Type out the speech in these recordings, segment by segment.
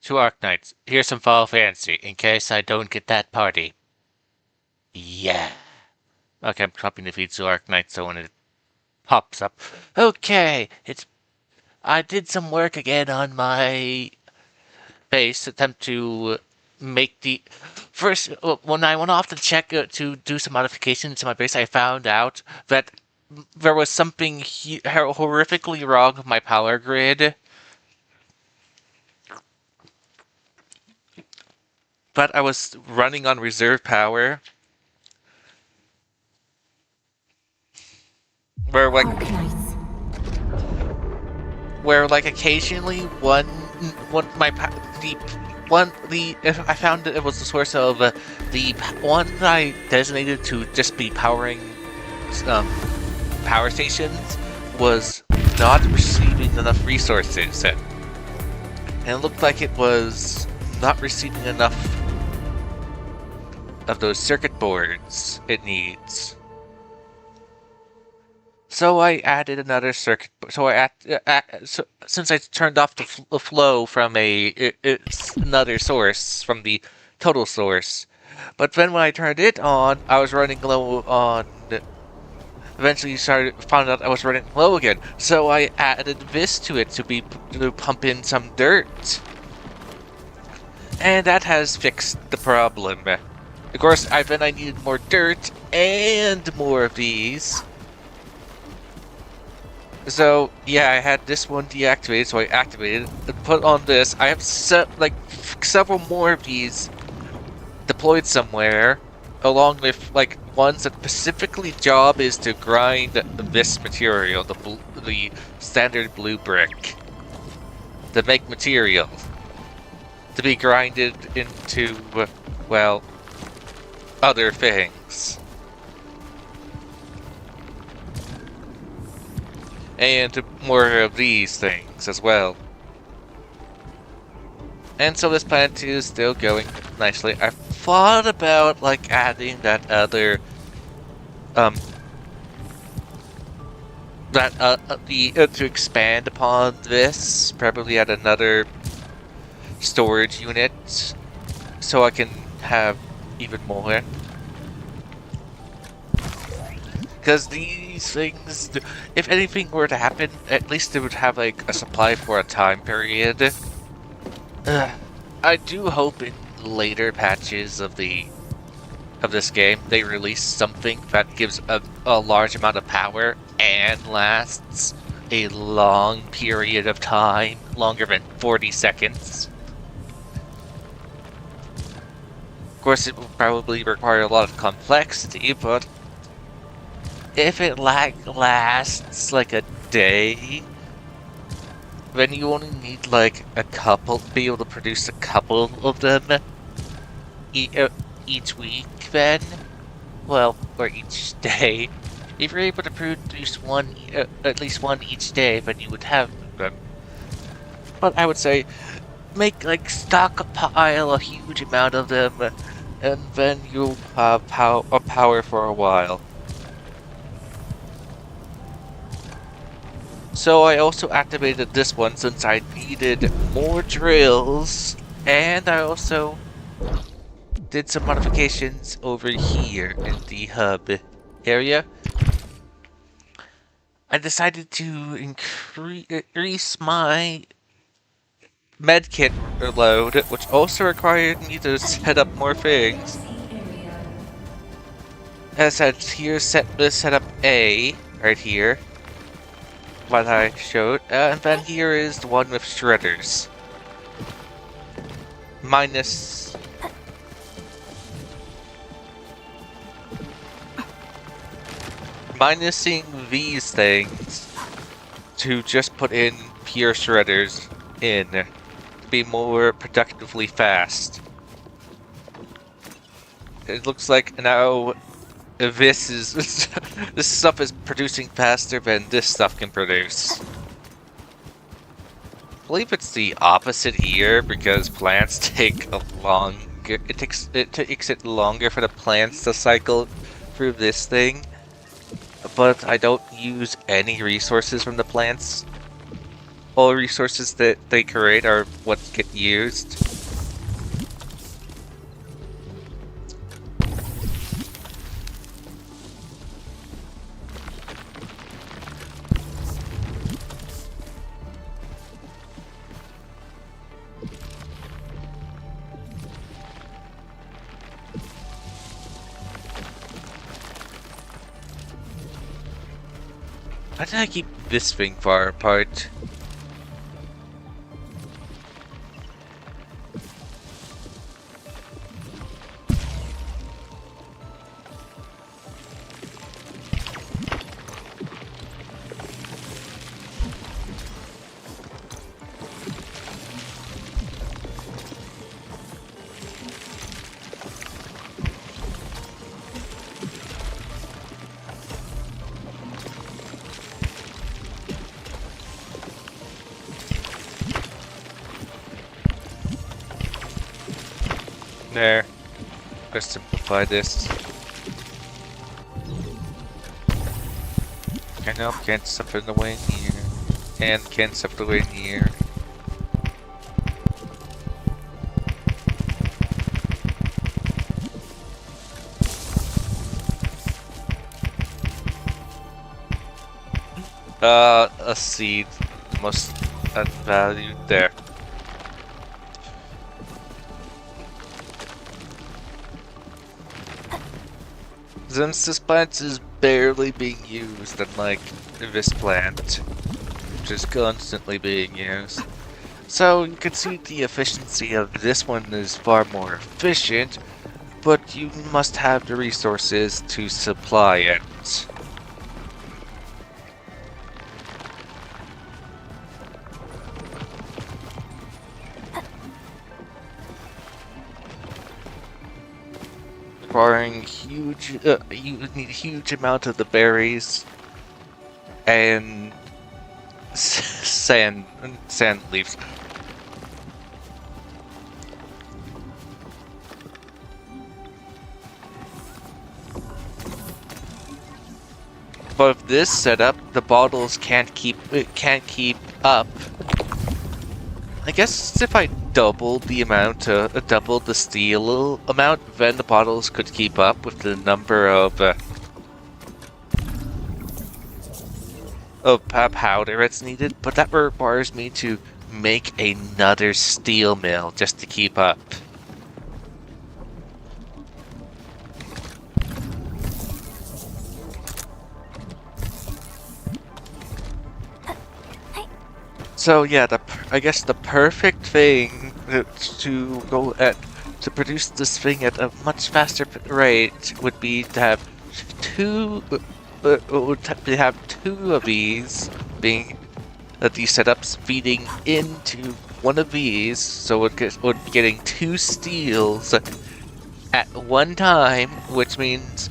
to Arknights. Here's some Fall Fantasy, in case I don't get that party. Yeah. Okay, I'm copying the feed to Arknights, so when it pops up. Okay, I did some work again on my base, attempt to make the... First, when I went off to check to do some modifications to my base, I found out that there was something horrifically wrong with my power grid. But I was running on reserve power. Where like Arknights. where like occasionally one my the one the if I found that it was the source of the one that I designated to just be powering power stations was not receiving enough resources, and it looked like it was not receiving enough of those circuit boards it needs. So I added another circuit. So since I turned off the flow from it's another source from the total source, but then when I turned it on, I was running low on. Eventually, found out I was running low again. So I added this to it to pump in some dirt, and that has fixed the problem. Of course, then I needed more dirt and more of these. So, yeah, I had this one deactivated, so I activated it and put on this. I have several more of these deployed somewhere, along with like ones that specifically job is to grind this material, the standard blue brick, to make material to be grinded into, well, other things. And more of these things as well. And so this plant is still going nicely. I thought about like adding that other to expand upon this, probably add another storage unit so I can have even more. Because these things, if anything were to happen, at least they would have like a supply for a time period. I do hope in later patches of this game they release something that gives a large amount of power and lasts a long period of time, longer than 40 seconds. Of course, it will probably require a lot of complexity, but if it lasts like a day, then you only need like a couple to be able to produce a couple of them each week then. Well, or each day. If you're able to produce one, at least one each day, then you would have them. But I would say, stockpile a huge amount of them, and then you'll have power for a while. So I also activated this one since I needed more drills, and I also did some modifications over here in the hub area. I decided to increase my medkit load, which also required me to set up more things. As I said, here's set up A, right here. What I showed, and then here is the one with shredders. Minusing these things to just put in pure shredders in to be more productively fast. It looks like now this stuff is producing faster than this stuff can produce. I believe it's the opposite here because plants take it takes it longer for the plants to cycle through this thing. But I don't use any resources from the plants. all resources that they create are what get used. Why did I keep this thing far apart? There. Let's simplify this. I know, can't step in the way here. And can't step the way near. A seed. Most valued there. Since this plant is barely being used, unlike this plant, which is constantly being used. So you can see the efficiency of this one is far more efficient, but you must have the resources to supply it. Requiring huge, you need a huge amount of the berries and sand leaves. But with this setup, the bottles can't keep up. I guess if I doubled the amount, doubled the steel amount, then the bottles could keep up with the number of powder that's needed. But that requires me to make another steel mill just to keep up. So yeah, I guess the perfect thing to go at to produce this thing at a much faster rate would be to have two of these being these setups feeding into one of these, so it would be getting 2 steels at one time, which means,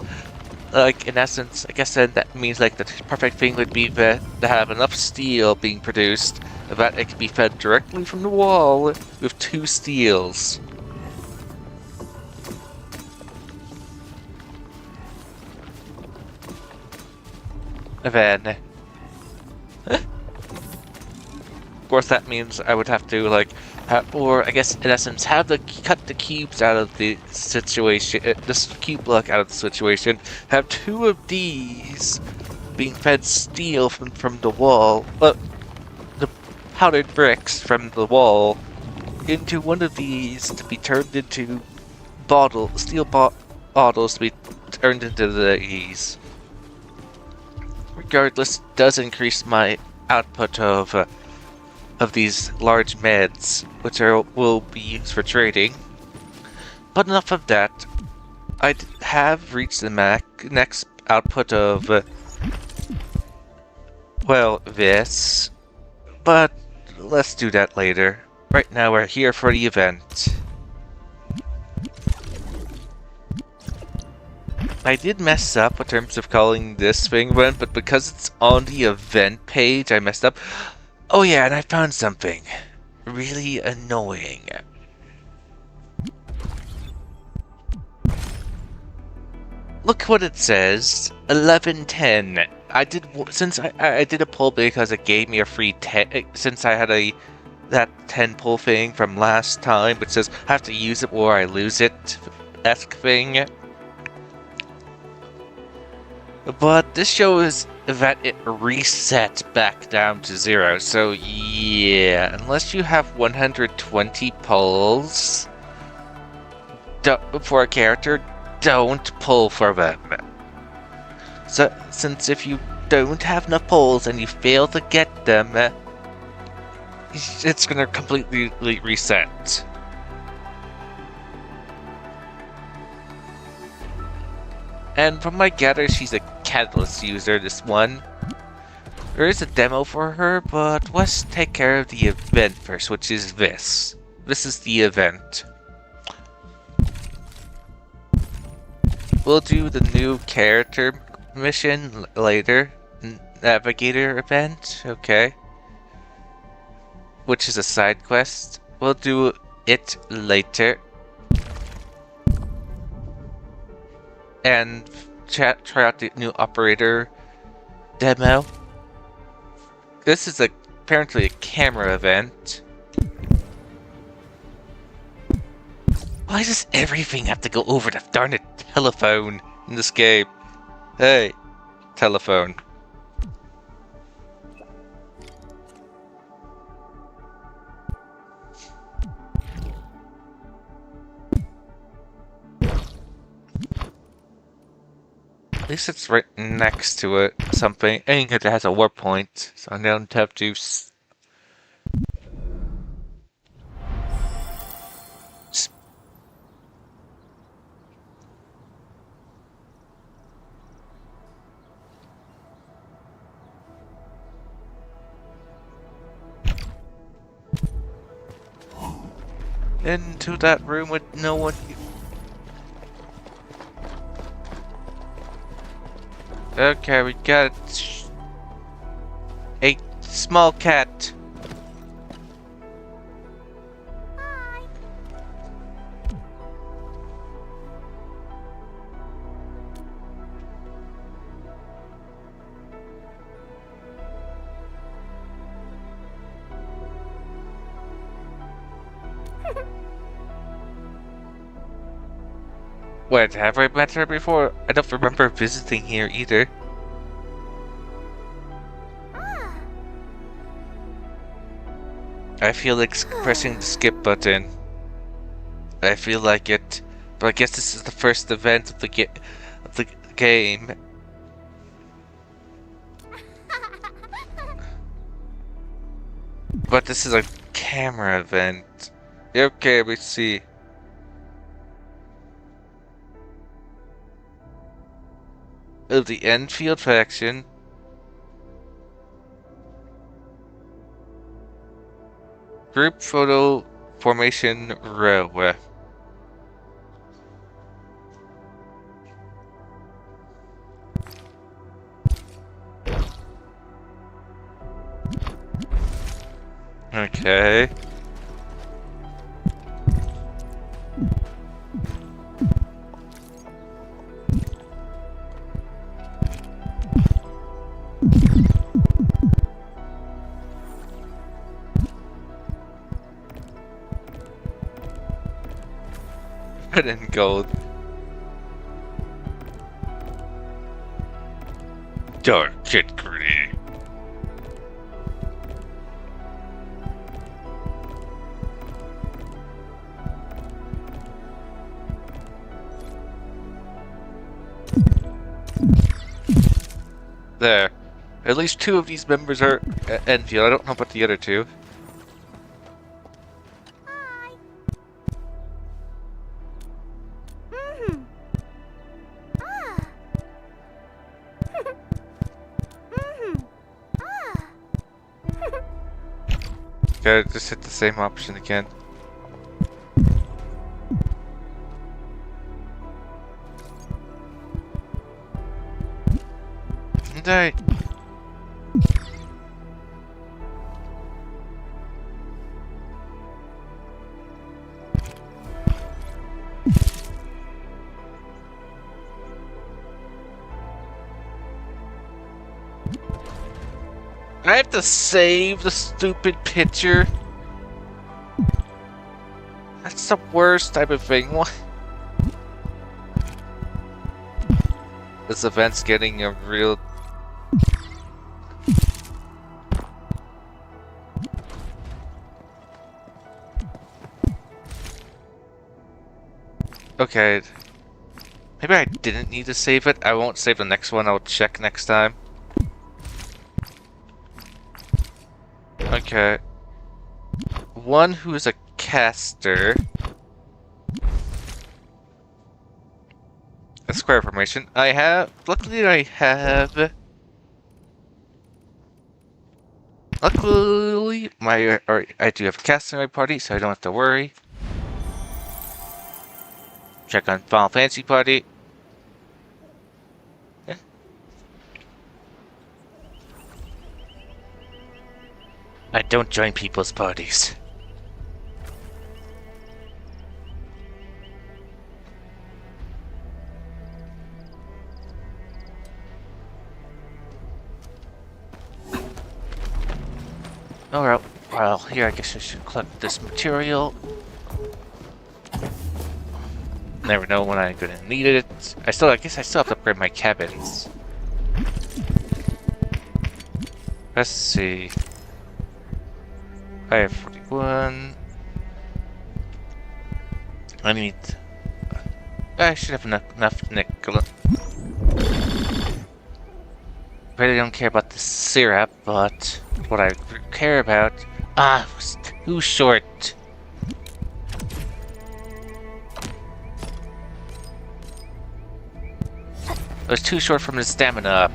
like, in essence, I guess then that means like the perfect thing would be to have enough steel being produced that it can be fed directly from the wall with 2 steels. And then, of course, that means I would have to, like, or I guess in essence, cut the cubes out of the situation, this cube block out of the situation, have 2 of these being fed steel from the wall, the powdered bricks from the wall, into one of these to be turned into steel bottles to be turned into these. Regardless, it does increase my output of these large meds, which will be used for trading. But enough of that. I have reached the next output of, well, this. But let's do that later. Right now we're here for the event. I did mess up in terms of calling this thing event, but because it's on the event page, I messed up. Oh yeah, and I found something really annoying. Look what it says, 11:10. I did since I did a pull because it gave me a free 10 since I had that 10 pull thing from last time, which says I have to use it or I lose it esque thing. But this shows that it resets back down to 0. So yeah, unless you have 120 pulls for a character, don't pull for them. So since if you don't have enough pulls and you fail to get them, it's gonna completely reset. And from my gather, she's a catalyst user, this one. There is a demo for her, but let's take care of the event first, which is this. This is the event. We'll do the new character mission later. Navigator event, okay. Which is a side quest. We'll do it later. And try out the new operator demo. This is apparently a camera event. Why does everything have to go over the darn telephone in this game? Hey, telephone. At least it's right next to it, something. And it has a warp point, so I don't have to. Into that room with no one. Okay, we got a small cat. Hi. Wait, have I met her before? I don't remember visiting here either. Ah. I feel like pressing the skip button. I feel like it, but I guess this is the first event of the game. But this is a camera event. Okay, we see. Of the Enfield faction. Group photo formation railway. Okay. Red and gold. Dark and gritty. There. At least 2 of these members are Enfield. I don't know about the other 2. Hi. Mhm. Ah. Mhm. Ah. Gotta just hit the same option again. And I... I have to save the stupid picture. That's the worst type of thing. What? This event's getting a real... Okay. Maybe I didn't need to save it. I won't save the next one. I'll check next time. Okay. One who is a caster. A square formation. Luckily I have... Luckily, I do have a caster in my party, so I don't have to worry. Check on Final Fantasy party. Yeah. I don't join people's parties. Alright, well, here I guess I should collect this material. Never know when I'm gonna need it. I guess I still have to upgrade my cabins. Let's see. I have 41. I should have enough nickel. Really don't care about the syrup, but what I care about... Ah, it was too short. It was too short from the stamina up.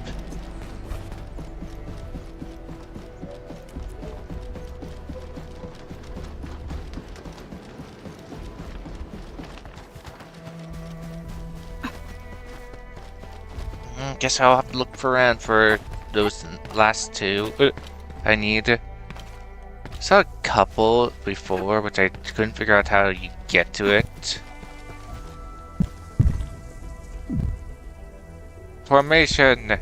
Guess I'll have to look around for those last two. I need... Saw a couple before, which I couldn't figure out how you get to it. Formation!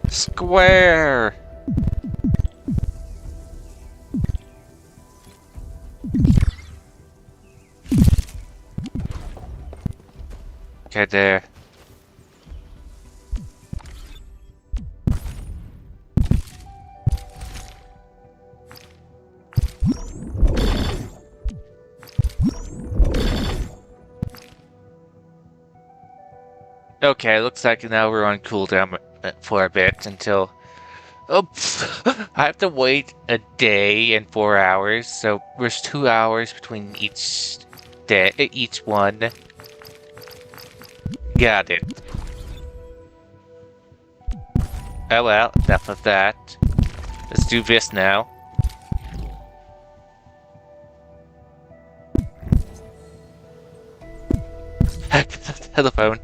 Square! Okay, there. Okay, looks like now we're on cooldown for a bit until... Oh, I have to wait a day and 4 hours, so there's 2 hours between each day, each one. Got it. Oh well, enough of that. Let's do this now. Telephone.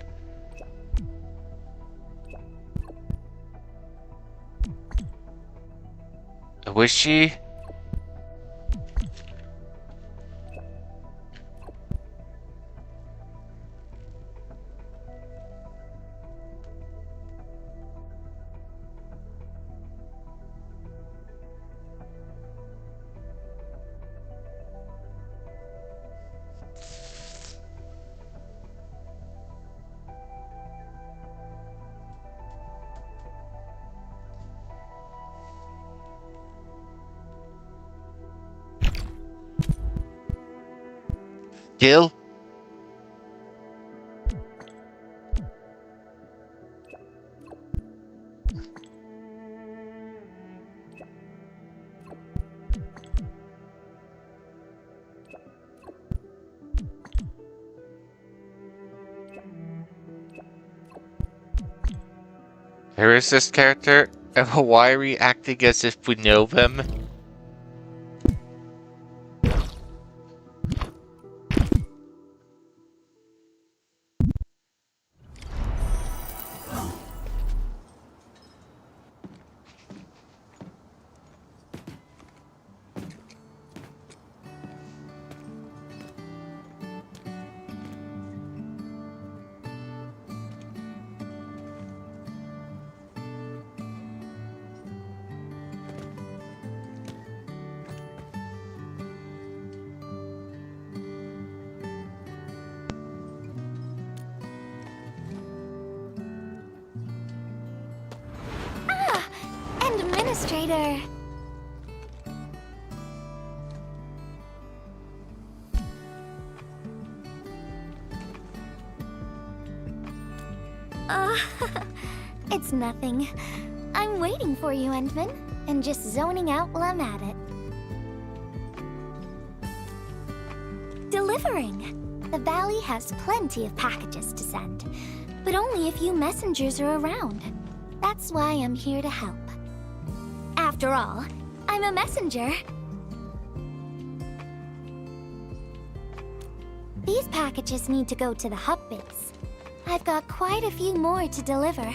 Was she? Gil? Who is this character? And why are we acting as if we know them? Administrator. Uh, it's nothing. I'm waiting for you, Endman, and just zoning out while I'm at it. Delivering. The valley has plenty of packages to send, but only a few messengers are around. That's why I'm here to help. After all, I'm a messenger. These packages need to go to the hub base. I've got quite a few more to deliver.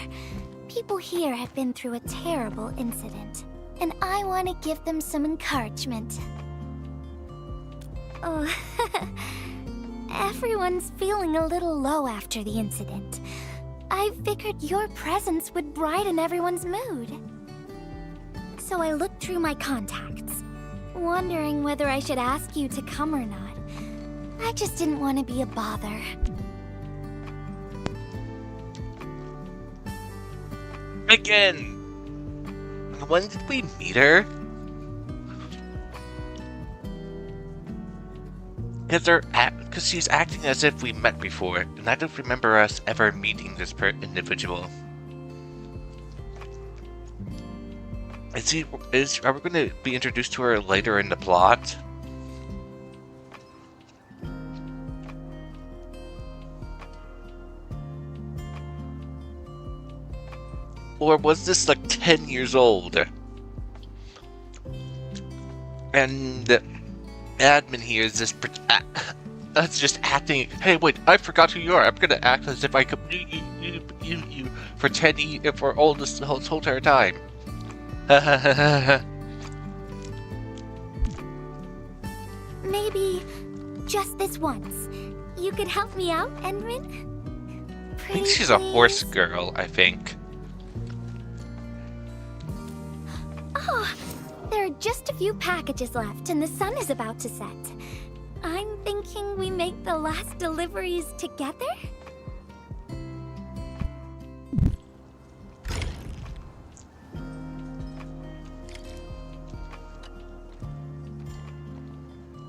People here have been through a terrible incident, and I want to give them some encouragement. Oh, everyone's feeling a little low after the incident. I figured your presence would brighten everyone's mood. So I looked through my contacts, wondering whether I should ask you to come or not. I just didn't want to be a bother. Again! When did we meet her? Because she's acting as if we met before, and I don't remember us ever meeting this individual. Are we going to be introduced to her later in the plot? Or was this like 10 years old? And the admin here is just that's just acting. Hey, wait! I forgot who you are. I'm gonna act as if I could you for 10 for all this whole entire time. Maybe just this once. You could help me out, Enrin? I think she's a horse girl. I think. Oh, there are just a few packages left and the sun is about to set. I'm thinking we make the last deliveries together?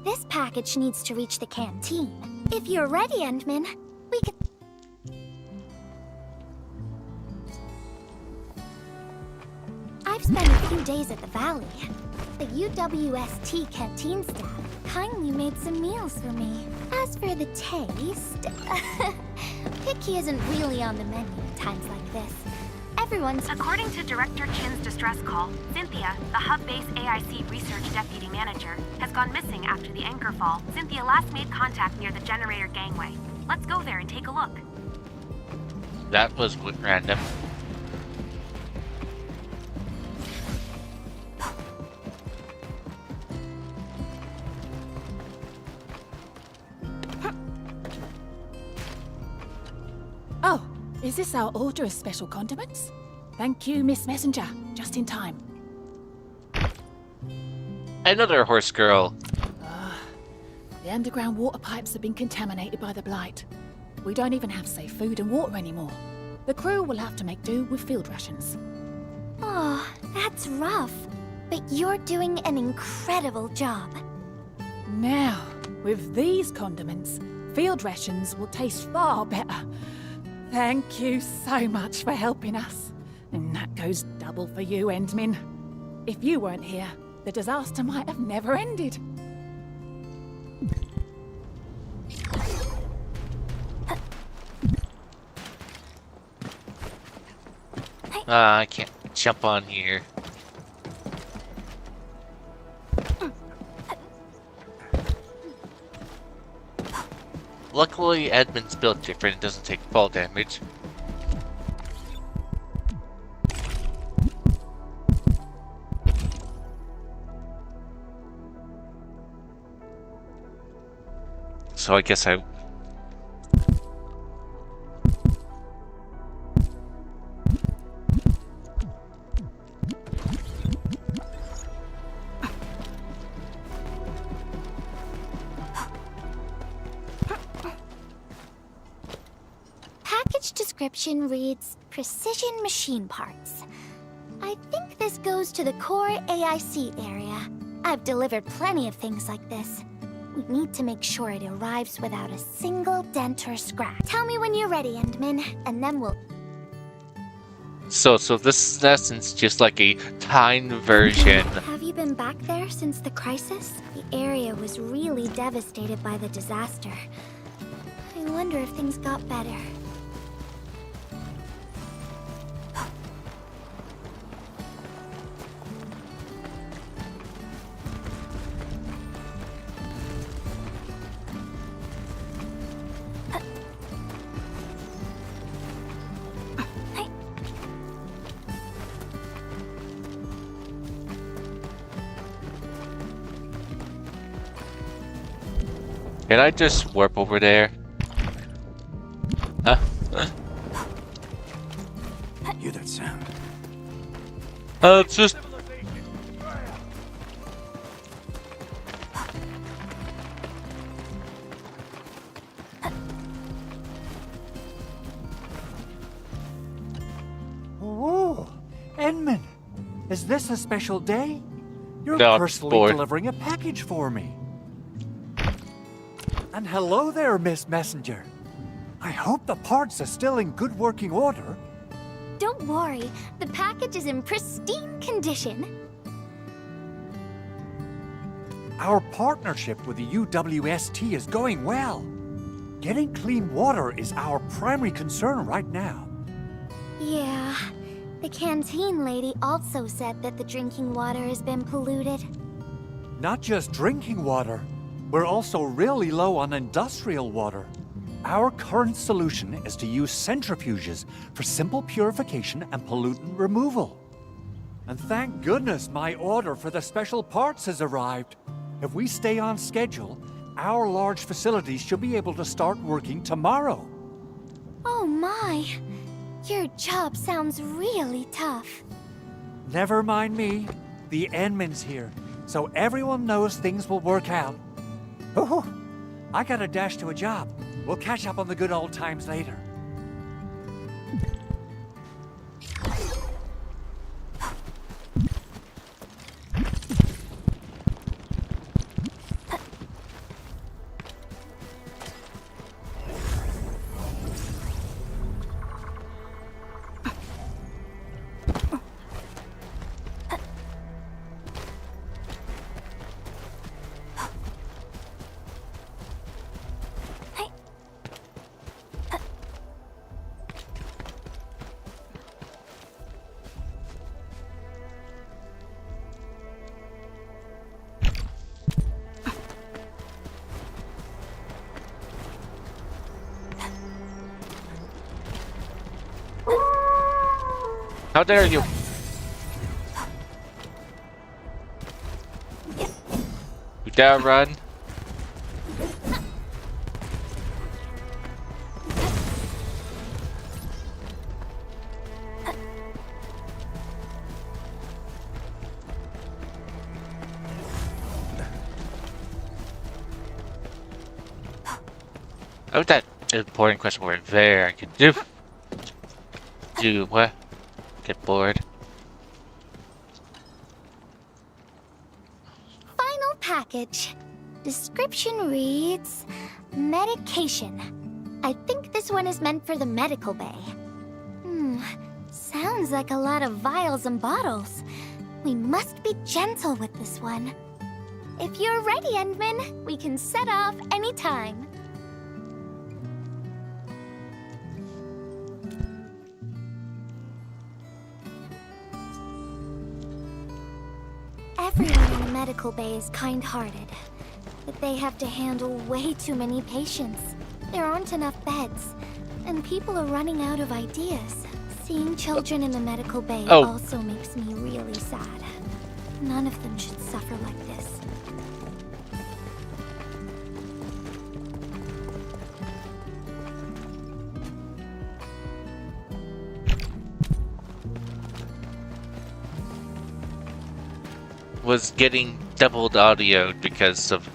This package needs to reach the canteen. If you're ready, Endman, we could... I've spent a few days at the valley. The UWST canteen staff kindly made some meals for me. As for the taste, picky isn't really on the menu at times like this. Everyone's... According to Director Chin's distress call, Cynthia, the hub-base AIC research deputy manager, has gone missing after the anchor fall. Cynthia last made contact near the generator gangway. Let's go there and take a look. That was random. Oh, is this our order of special condiments? Thank you, Miss Messenger. Just in time. Another horse girl. The underground water pipes have been contaminated by the blight. We don't even have safe food and water anymore. The crew will have to make do with field rations. Oh, that's rough. But you're doing an incredible job. Now, with these condiments, field rations will taste far better. Thank you so much for helping us. And that goes double for you, Endmin. If you weren't here, the disaster might have never ended. I can't jump on here. Luckily, Edmund's built different. It doesn't take fall damage. So I guess I... Package description reads, precision machine parts. I think this goes to the core AIC area. I've delivered plenty of things like this. We need to make sure it arrives without a single dent or scratch. Tell me when you're ready, Endman, and then we'll... So this is in essence just like a timed version. Have you been back there since the crisis? The area was really devastated by the disaster. I wonder if things got better. Can I just warp over there? Huh? Hear that sound? It's just... Oh, Endman! Is this a special day? You're No, I'm personally bored. delivering a package for me. And hello there, Miss Messenger. I hope the parts are still in good working order. Don't worry, the package is in pristine condition. Our partnership with the UWST is going well. Getting clean water is our primary concern right now. Yeah, the canteen lady also said that the drinking water has been polluted. Not just drinking water, we're also really low on industrial water. Our current solution is to use centrifuges for simple purification and pollutant removal. And thank goodness my order for the special parts has arrived. If we stay on schedule, our large facilities should be able to start working tomorrow. Oh my, your job sounds really tough. Never mind me. The Endman's here, so everyone knows things will work out. Oh, I gotta dash to a job. We'll catch up on the good old times later. How dare you? You dare run? Oh, that important question word there. I could do what? Get bored. Final package. Description reads, medication. I think this one is meant for the medical bay. Sounds like a lot of vials and bottles. We must be gentle with this one. If you're ready, Endman, we can set off anytime. Everyone in the medical bay is kind-hearted, but they have to handle way too many patients. There aren't enough beds, and people are running out of ideas. Seeing children in the medical bay also makes me really sad. None of them should suffer like this. Was getting doubled audio because of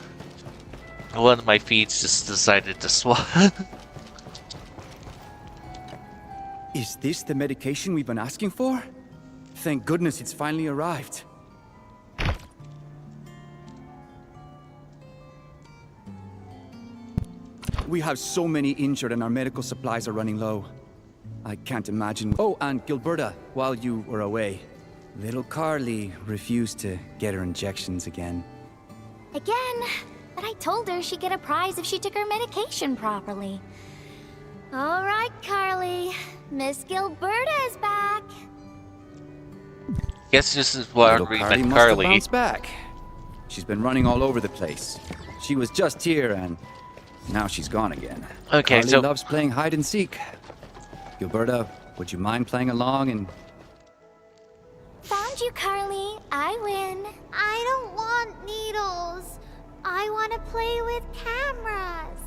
one of my feeds just decided to swap. Is this the medication we've been asking for? Thank goodness it's finally arrived. We have so many injured and our medical supplies are running low. I can't imagine. Oh, and Gilberta, while you were away, little Carly refused to get her injections again. Again, but I told her she'd get a prize if she took her medication properly. All right, Carly. Miss Gilberta is back. Guess this is why Little we Carly met must have Carly. bounced back. She's been running all over the place. She was just here and now she's gone again. Okay, Carly so loves playing hide and seek. Gilberta, would you mind playing along and... Found you, Carly. I win. I don't want needles. I want to play with cameras.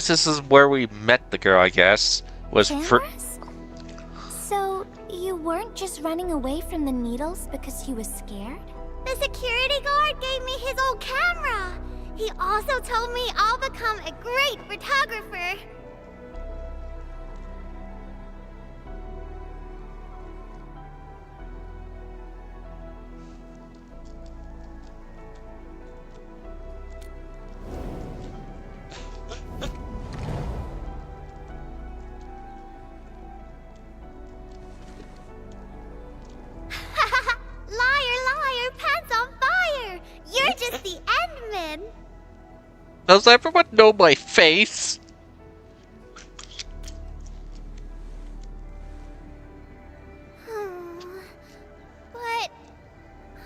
guess this is where we met the girl. I guess was for. Cameras? So, you weren't just running away from the needles because you was scared? The security guard gave me his old camera. He also told me I'll become a great photographer. Liar, liar, pants on fire! You're just the Endman. Does everyone know my face? But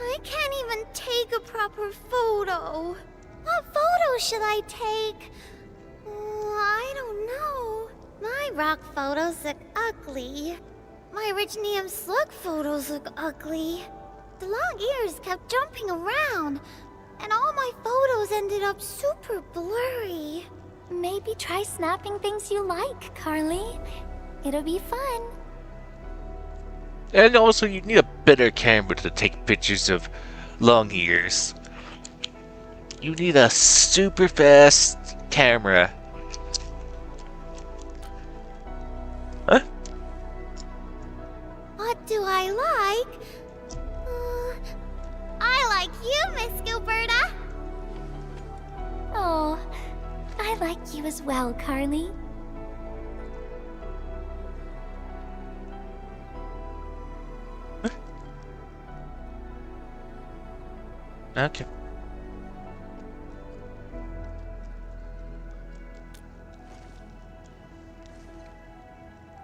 I can't even take a proper photo. What photo should I take? I don't know. My rock photos look ugly. My Originium slug photos look ugly. The long ears kept jumping around, and all my photos ended up super blurry. Maybe try snapping things you like, Carly. It'll be fun. And also, you need a better camera to take pictures of long ears. You need a super fast camera. Huh? What do I like? I like you, Miss Gilberta. Oh, I like you as well, Carly. Okay.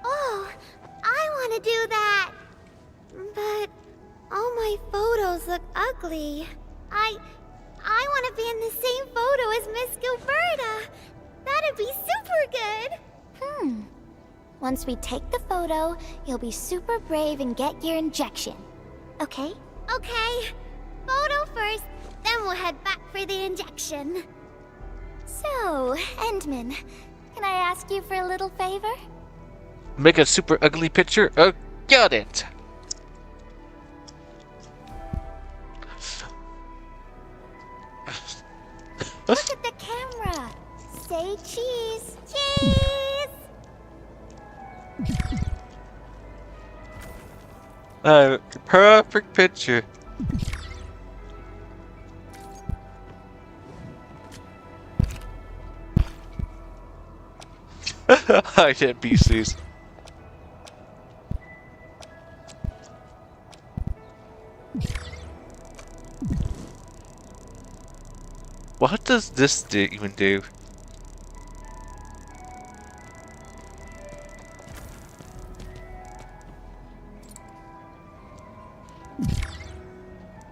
Oh, I want to do that. But all my photos look ugly. I want to be in the same photo as Miss Gilberta. That'd be super good. Once we take the photo, you'll be super brave and get your injection. Okay? Okay, photo first, then we'll head back for the injection. So, Endman, can I ask you for a little favor? Make a super ugly picture? Oh, got it! Look at the camera. Say cheese. Cheese! Perfect picture. I did BCs. What does this even do?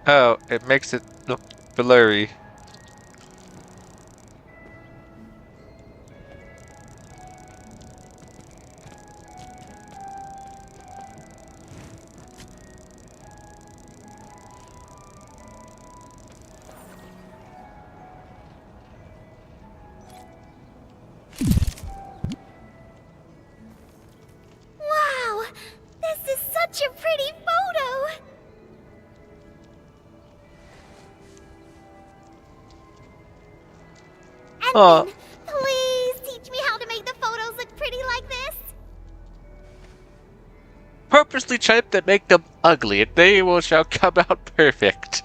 Oh, it makes it look blurry. Wow, this is such a pretty photo. Aw. Edmund, please teach me how to make the photos look pretty like this. purposely try to make them ugly, and they will shall come out perfect.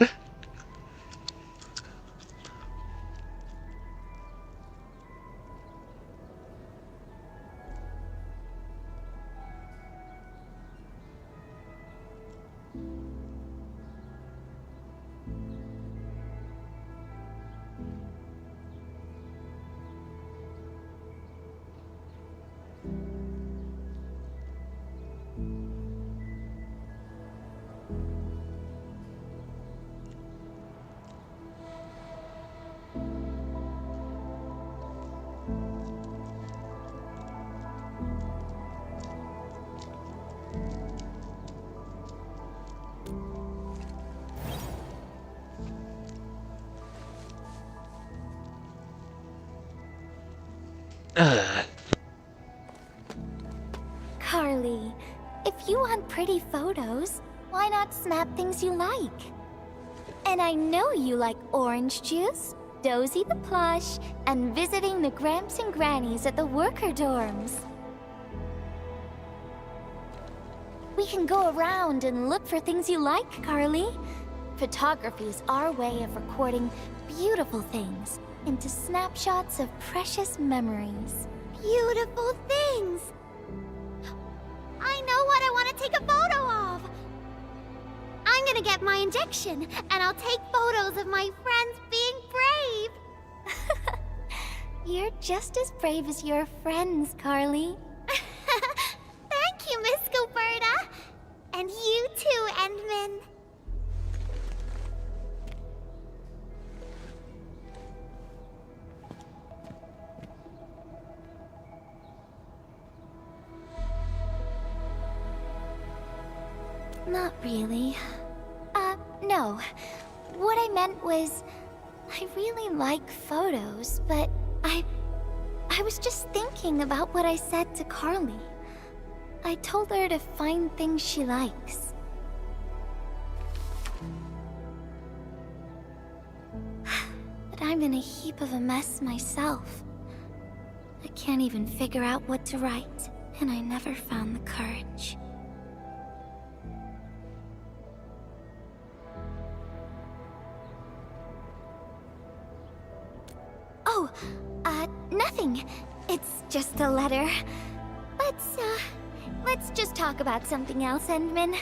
Carly, if you want pretty photos, why not snap things you like? And I know you like orange juice, Dozy the plush, and visiting the Gramps and Grannies at the worker dorms. We can go around and look for things you like, Carly. Photography's our way of recording beautiful things into snapshots of precious memories. Beautiful things. I know what I want to take a photo of. I'm gonna get my injection, and I'll take photos of my friends being brave. You're just as brave as your friends, Carly. Thank you, Miss Gilberta. And you too, Endman. Not really. No. What I meant was, I really like photos, but I was just thinking about what I said to Carly. I told her to find things she likes. But I'm in a heap of a mess myself. I can't even figure out what to write, and I never found the courage. Oh, nothing. It's just a letter. Let's just talk about something else, Endman.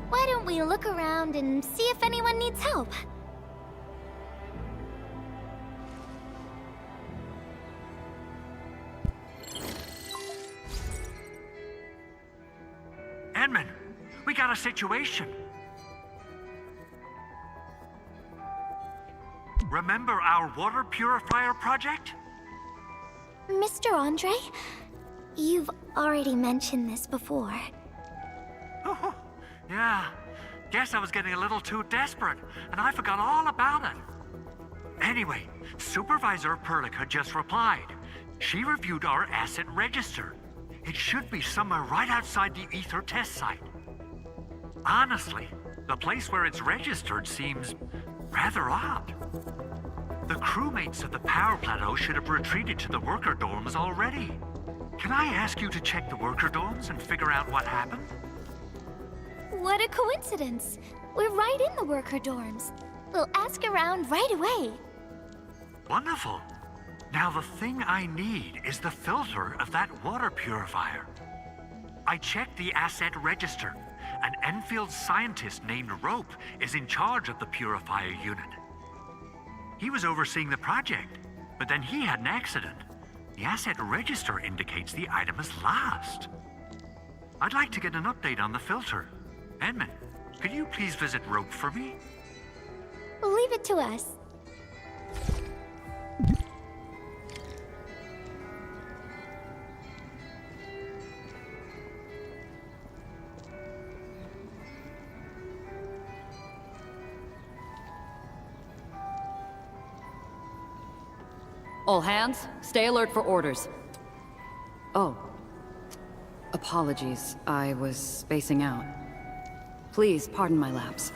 Why don't we look around and see if anyone needs help? Endman, we got a situation. Remember our water purifier project? Mr. Andre, you've already mentioned this before. Oh, yeah. Guess I was getting a little too desperate, and I forgot all about it. Anyway, Supervisor Perlick had just replied. She reviewed our asset register. It should be somewhere right outside the ether test site. Honestly, the place where it's registered seems rather odd. The crewmates of the power plateau should have retreated to the worker dorms already. Can I ask you to check the worker dorms and figure out what happened? What a coincidence. We're right in the worker dorms. We'll ask around right away. Wonderful. Now the thing I need is the filter of that water purifier. I checked the asset register. An Enfield scientist named Rope is in charge of the purifier unit. He was overseeing the project, but then he had an accident. The asset register indicates the item is lost. I'd like to get an update on the filter. Endman, could you please visit Rope for me? Leave it to us. All hands, stay alert for orders. Oh. Apologies, I was spacing out. Please pardon my lapse.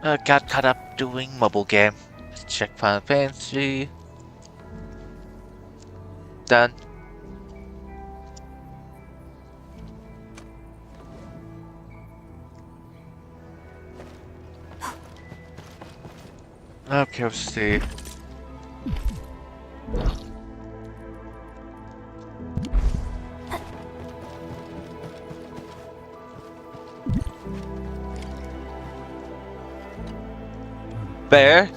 Got caught up doing mobile game. Let's check Final Fantasy. Done. Okay, let's see. Bear?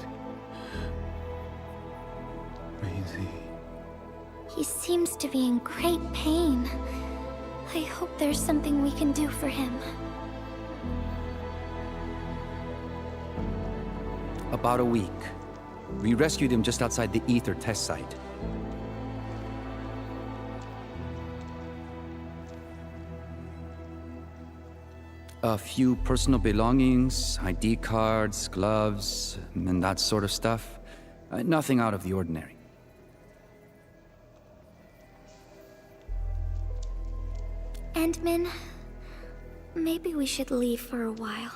He seems to be in great pain. I hope there's something we can do for him. About a week. We rescued him just outside the Ether test site. A few personal belongings, ID cards, gloves, and that sort of stuff. Nothing out of the ordinary. Endman, maybe we should leave for a while.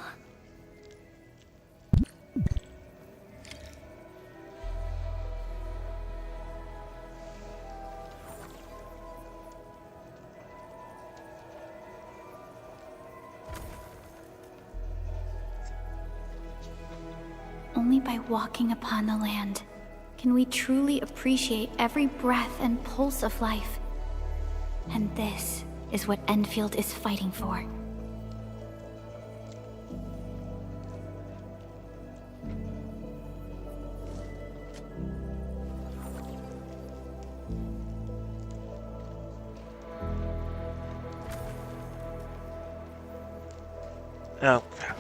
Only by walking upon the land can we truly appreciate every breath and pulse of life. And this is what Endfield is fighting for. Okay.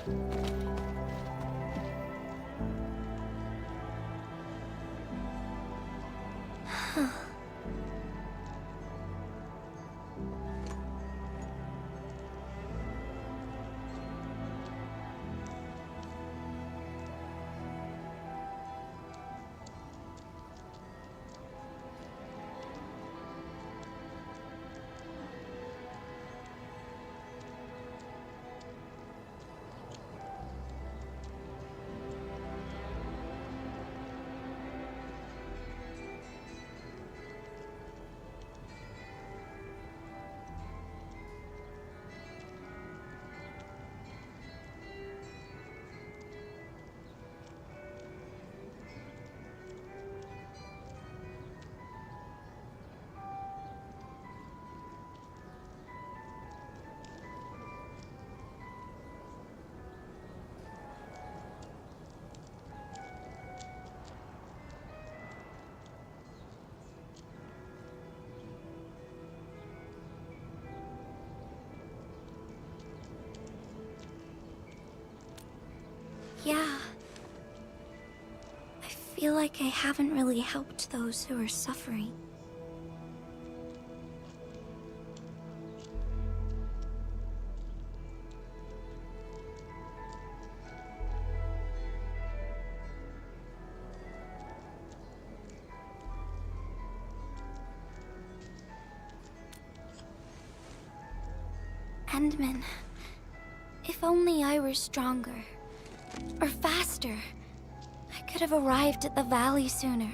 Yeah. I feel like I haven't really helped those who are suffering. Endman, if only I were stronger. Or faster. I could have arrived at the valley sooner.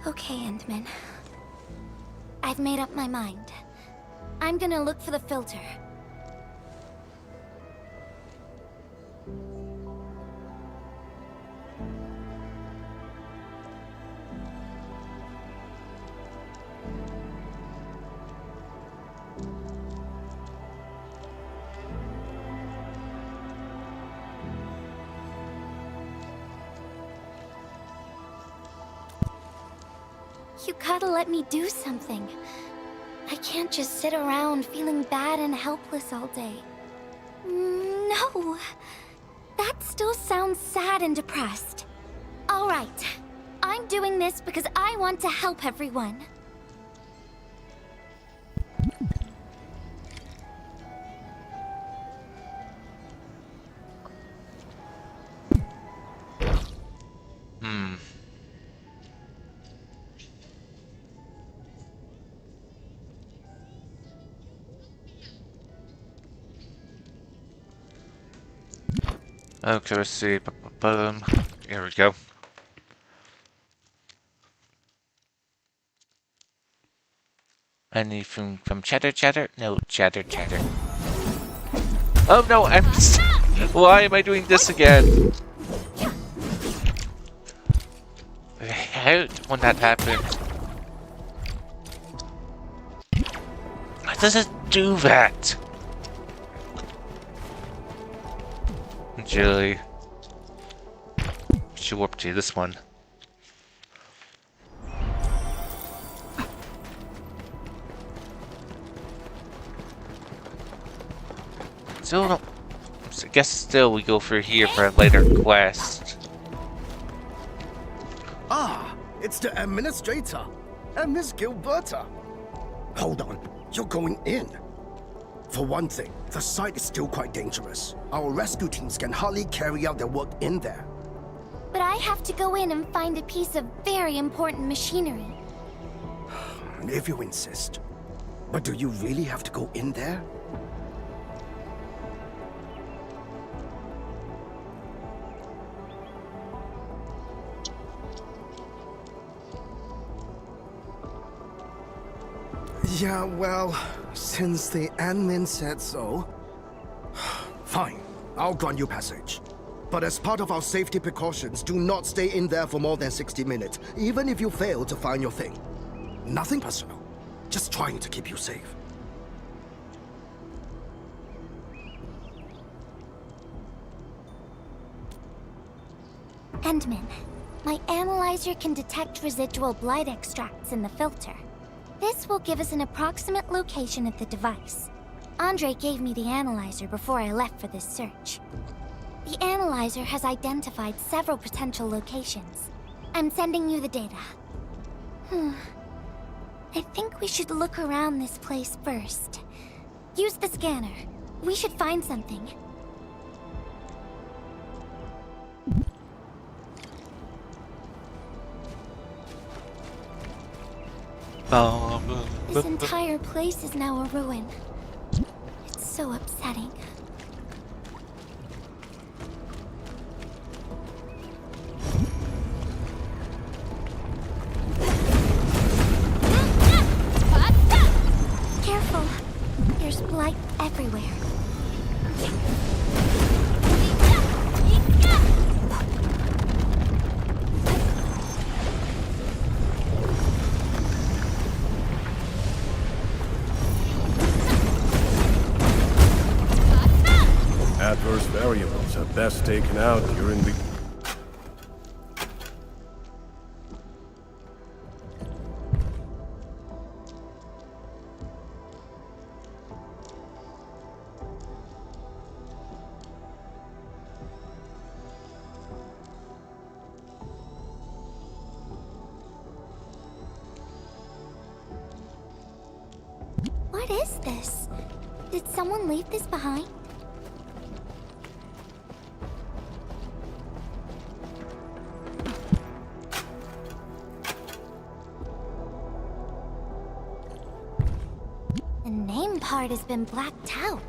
Okay, Endman. I've made up my mind. I'm gonna look for the filter. You gotta let me do something. I can't just sit around feeling bad and helpless all day. No. That still sounds sad and depressed. All right. I'm doing this because I want to help everyone. Okay, let's see. Boom. Here we go. Anything from Chatter? No, Chatter. Oh no, why am I doing this again? I hate when that happens. Why does it do that? Julie. Should warp to this one. Still don't. I guess still we go for here for a later quest. Ah, it's the administrator and Miss Gilberta. Hold on, you're going in. For one thing, the site is still quite dangerous. Our rescue teams can hardly carry out their work in there. But I have to go in and find a piece of very important machinery. If you insist. But do you really have to go in there? Yeah, well, since the admin said so... Fine, I'll grant you passage. But as part of our safety precautions, do not stay in there for more than 60 minutes, even if you fail to find your thing. Nothing personal, just trying to keep you safe. Endman, my analyzer can detect residual blight extracts in the filter. This will give us an approximate location of the device. Andre gave me the analyzer before I left for this search. The analyzer has identified several potential locations. I'm sending you the data. I think we should look around this place first. Use the scanner. We should find something. This entire place is now a ruin. It's so upsetting. Careful. There's blight everywhere. Adverse variables are best taken out during the... What is this? Did someone leave this behind? The name part has been blacked out.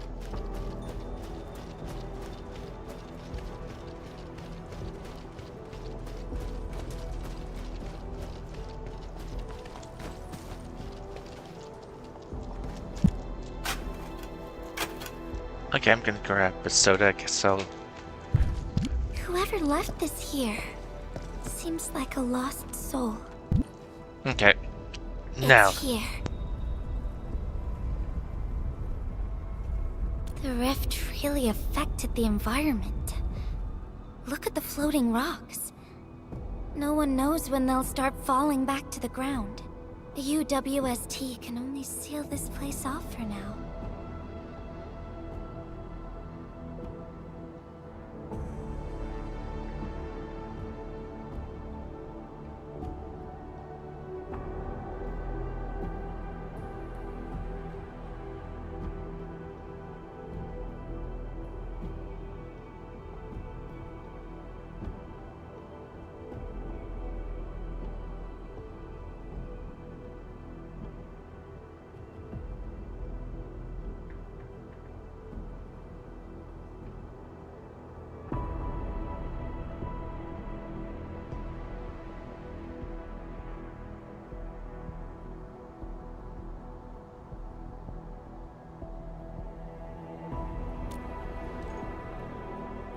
Okay, I'm gonna grab a soda, I guess so. Whoever left this here seems like a lost soul. Okay. Now. It's here. The rift really affected the environment. Look at the floating rocks. No one knows when they'll start falling back to the ground. The UWST can only seal this place off for now.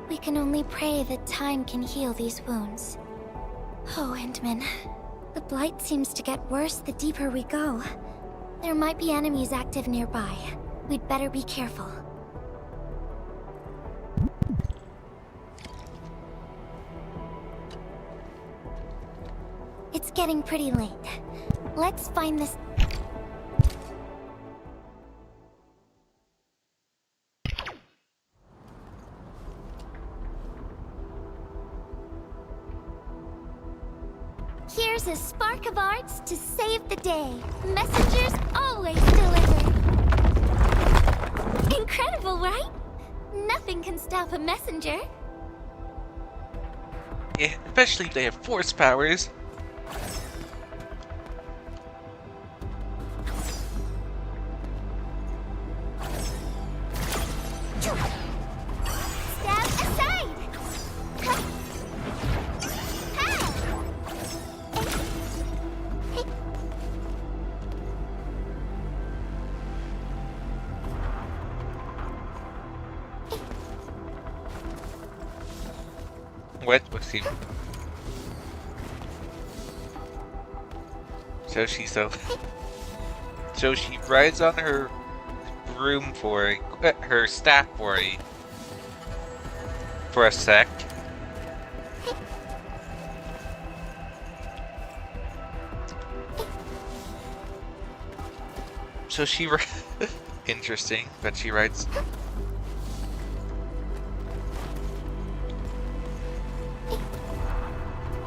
We can only pray that time can heal these wounds. Oh, Endman. The blight seems to get worse the deeper we go. There might be enemies active nearby. We'd better be careful. It's getting pretty late. Let's find this... Here's a spark of arts to save the day. Messengers always deliver. Incredible, right? Nothing can stop a messenger. Yeah, especially if they have force powers. Step aside! What was he? So she rides on her broom her staff for a sec. So she interesting, but she rides.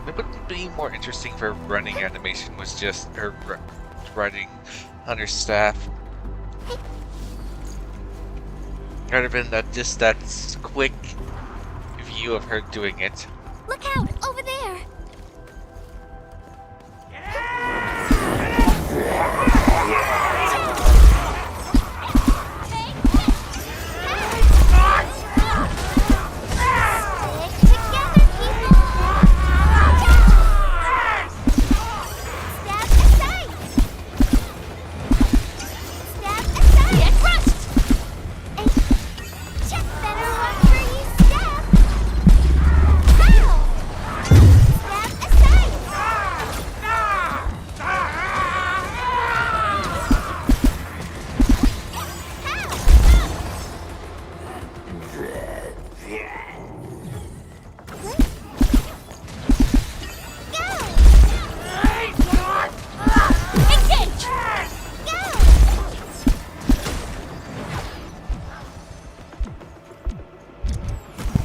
It would be more interesting if her running animation was just her riding on her staff. Rather than that quick view of her doing it. Look out! Over there!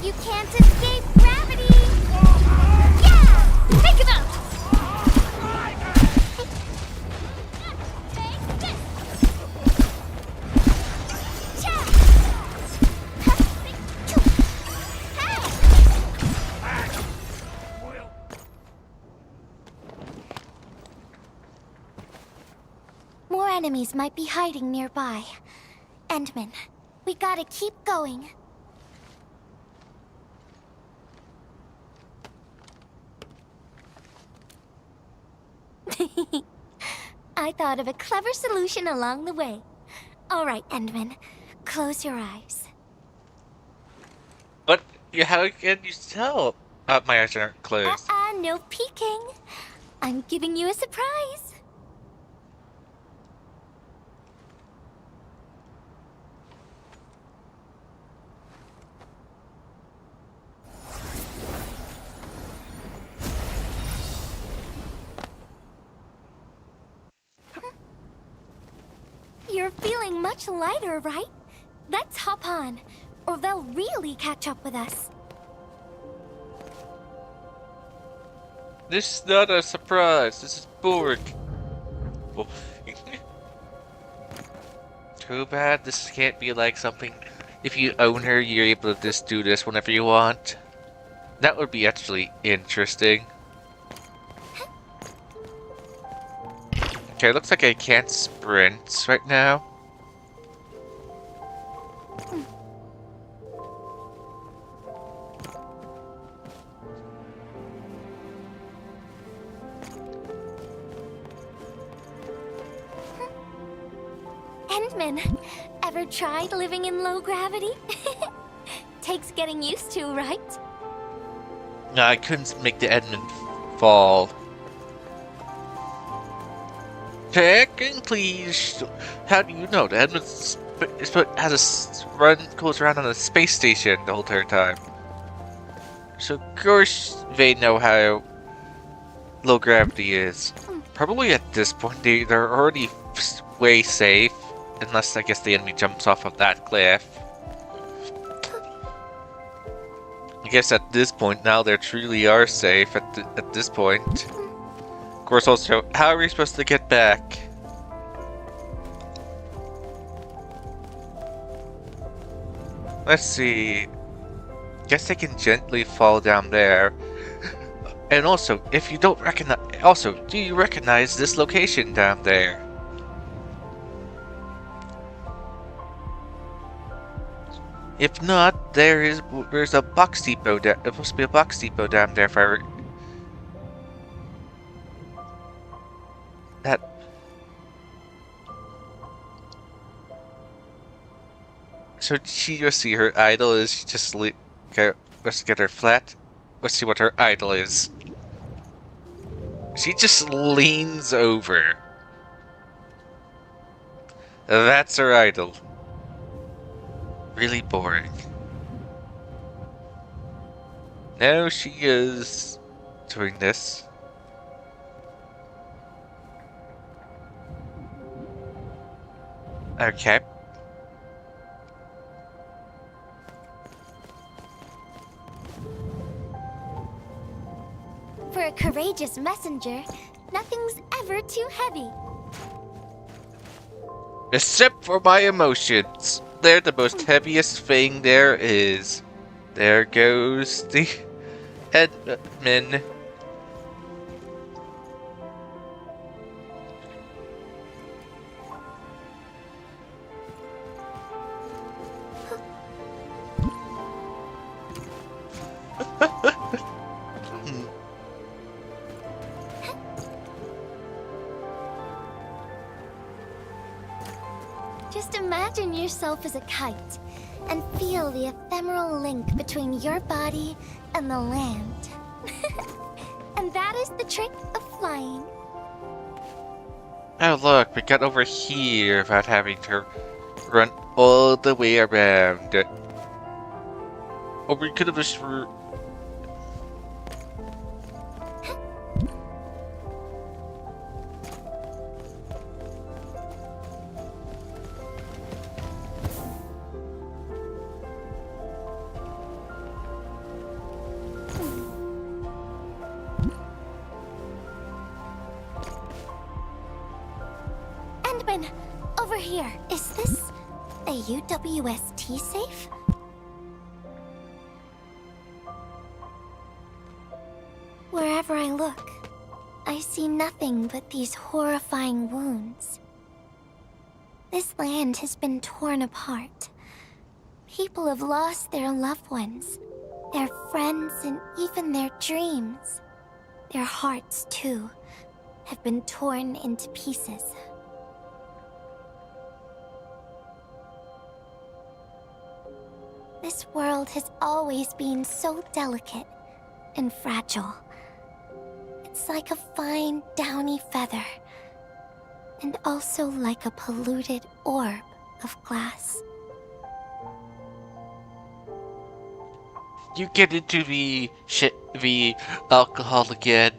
You can't escape gravity! Yeah! Take him out! More enemies might be hiding nearby. Endman, we gotta keep going. I thought of a clever solution along the way. All right, Endman, close your eyes. you. How can you tell? My eyes aren't closed. No peeking. I'm giving you a surprise. You're feeling much lighter, right? Let's hop on, or they'll really catch up with us. This is not a surprise. This is boring. Oh. Too bad this can't be like something. If you own her, you're able to just do this whenever you want. That would be actually interesting. Okay, looks like I can't sprint right now. Endman, ever tried living in low gravity? Takes getting used to, right? No, I couldn't make the Edmund fall. Technically, how do you know? The Edmund goes around on a space station the whole entire time. So of course they know how low gravity is. Probably at this point they're already way safe, unless I guess the enemy jumps off of that cliff. I guess at this point now they truly are safe at this point. Of course, also, how are we supposed to get back? Let's see. Guess they can gently fall down there. And also, if you don't recognize... Also, do you recognize this location down there? If not, there's a box depot there. There must be a box depot down there if I... That... So did she just see her idol is she just okay, let's get her flat. Let's see what her idol is. She just leans over. That's her idol. Really boring. Now she is doing this. Okay. For a courageous messenger, nothing's ever too heavy. Except for my emotions. They're the most heaviest thing there is. There goes the admin. Just imagine yourself as a kite and feel the ephemeral link between your body and the land. And that is the trick of flying. Oh look, we got over here without having to run all the way around. Or we could have just... Endman, over here. Is this a UWST safe? Wherever I look, I see nothing but these horrifying wounds. This land has been torn apart. People have lost their loved ones, their friends, and even their dreams. Their hearts, too, have been torn into pieces. This world has always been so delicate and fragile. It's like a fine, downy feather, and also like a polluted orb of glass. You get into the alcohol again.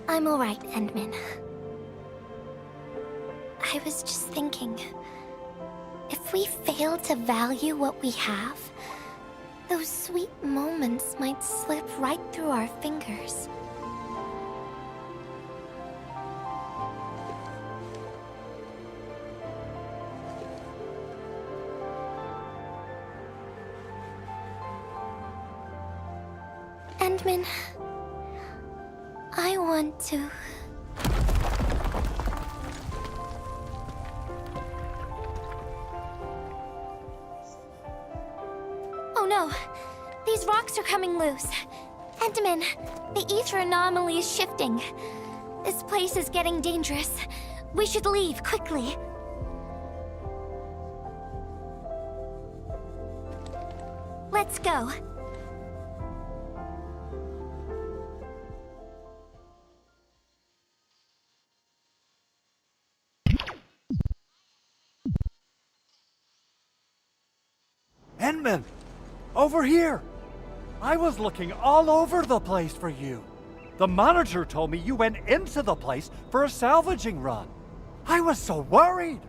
I'm alright, Endman. I was just thinking, if we fail to value what we have, those sweet moments might slip right through our fingers. Endman, I want to... Oh no! These rocks are coming loose. Endman, the ether anomaly is shifting. This place is getting dangerous. We should leave, quickly. Let's go. Endman! Over here! I was looking all over the place for you. The manager told me you went into the place for a salvaging run. I was so worried.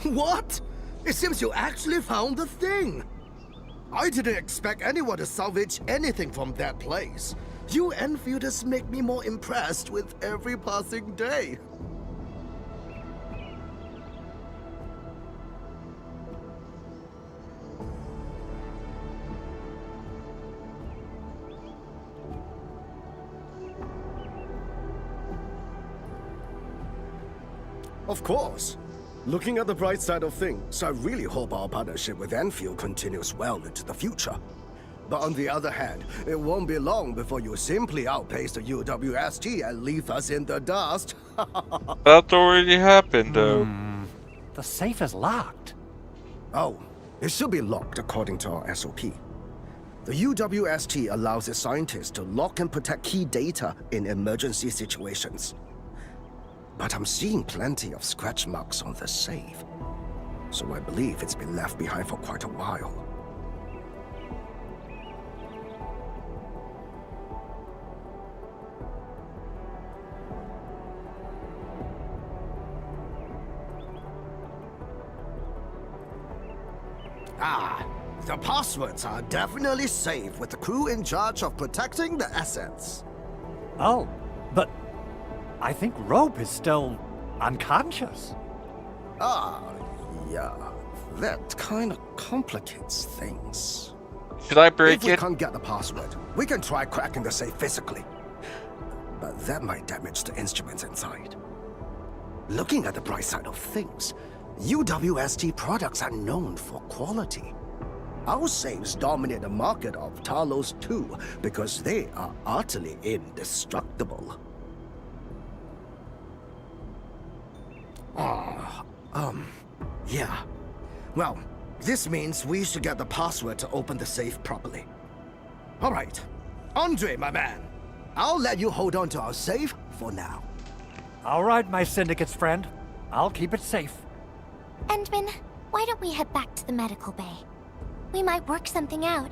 What? It seems you actually found the thing. I didn't expect anyone to salvage anything from that place. You Enfielders make me more impressed with every passing day. Of course. Looking at the bright side of things, I really hope our partnership with Enfield continues well into the future. But on the other hand, it won't be long before you simply outpace the UWST and leave us in the dust. That already happened, though. The safe is locked. Oh, it should be locked according to our SOP. The UWST allows its scientists to lock and protect key data in emergency situations. But I'm seeing plenty of scratch marks on the safe, so I believe it's been left behind for quite a while. Ah, the passwords are definitely safe with the crew in charge of protecting the assets. Oh, but I think Rope is still unconscious. Ah, yeah. That kind of complicates things. Should I break If we it? can't get the password, we can try cracking the safe physically. But that might damage the instruments inside. Looking at the bright side of things, UWST products are known for quality. Our safes dominate the market of Talos 2 because they are utterly indestructible. Yeah. Well, this means we should get the password to open the safe properly. All right. Andre, my man. I'll let you hold on to our safe for now. All right, my syndicate's friend. I'll keep it safe. Endman, why don't we head back to the medical bay? We might work something out.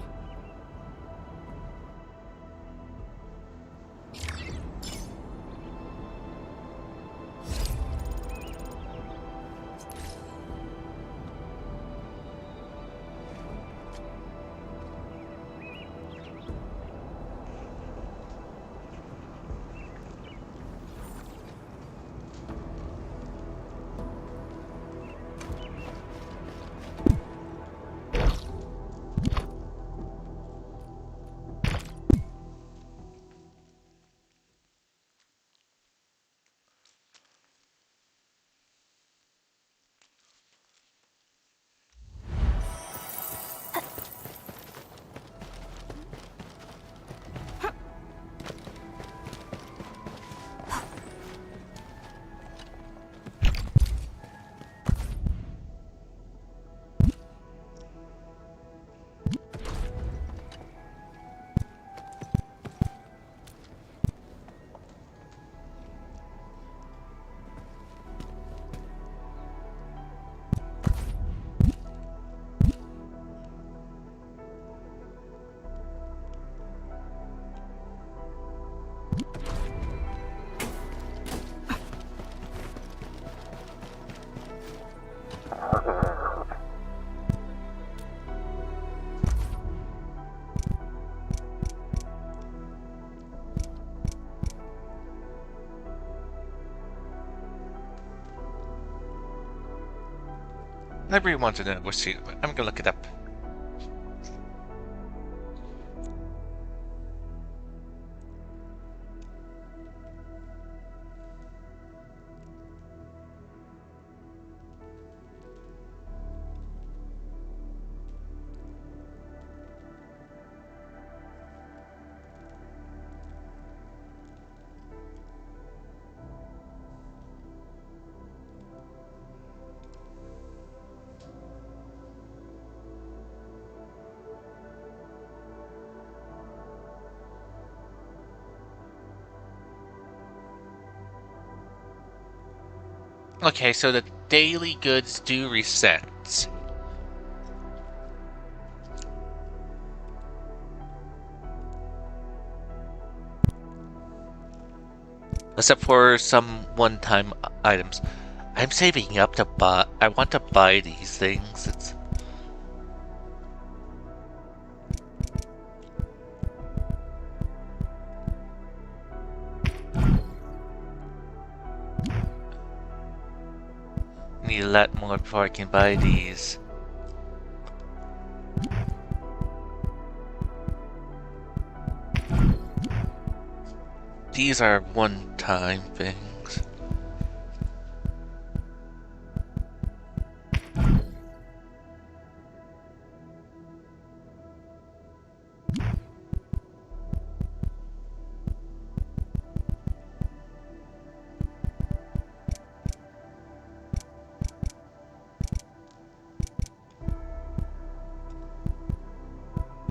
I really want to know what she. I'm gonna look it up. Okay, so the daily goods do reset. Except for some one-time items. I'm saving up to buy. I want to buy these things. It's need a lot more before I can buy these. These are one-time things.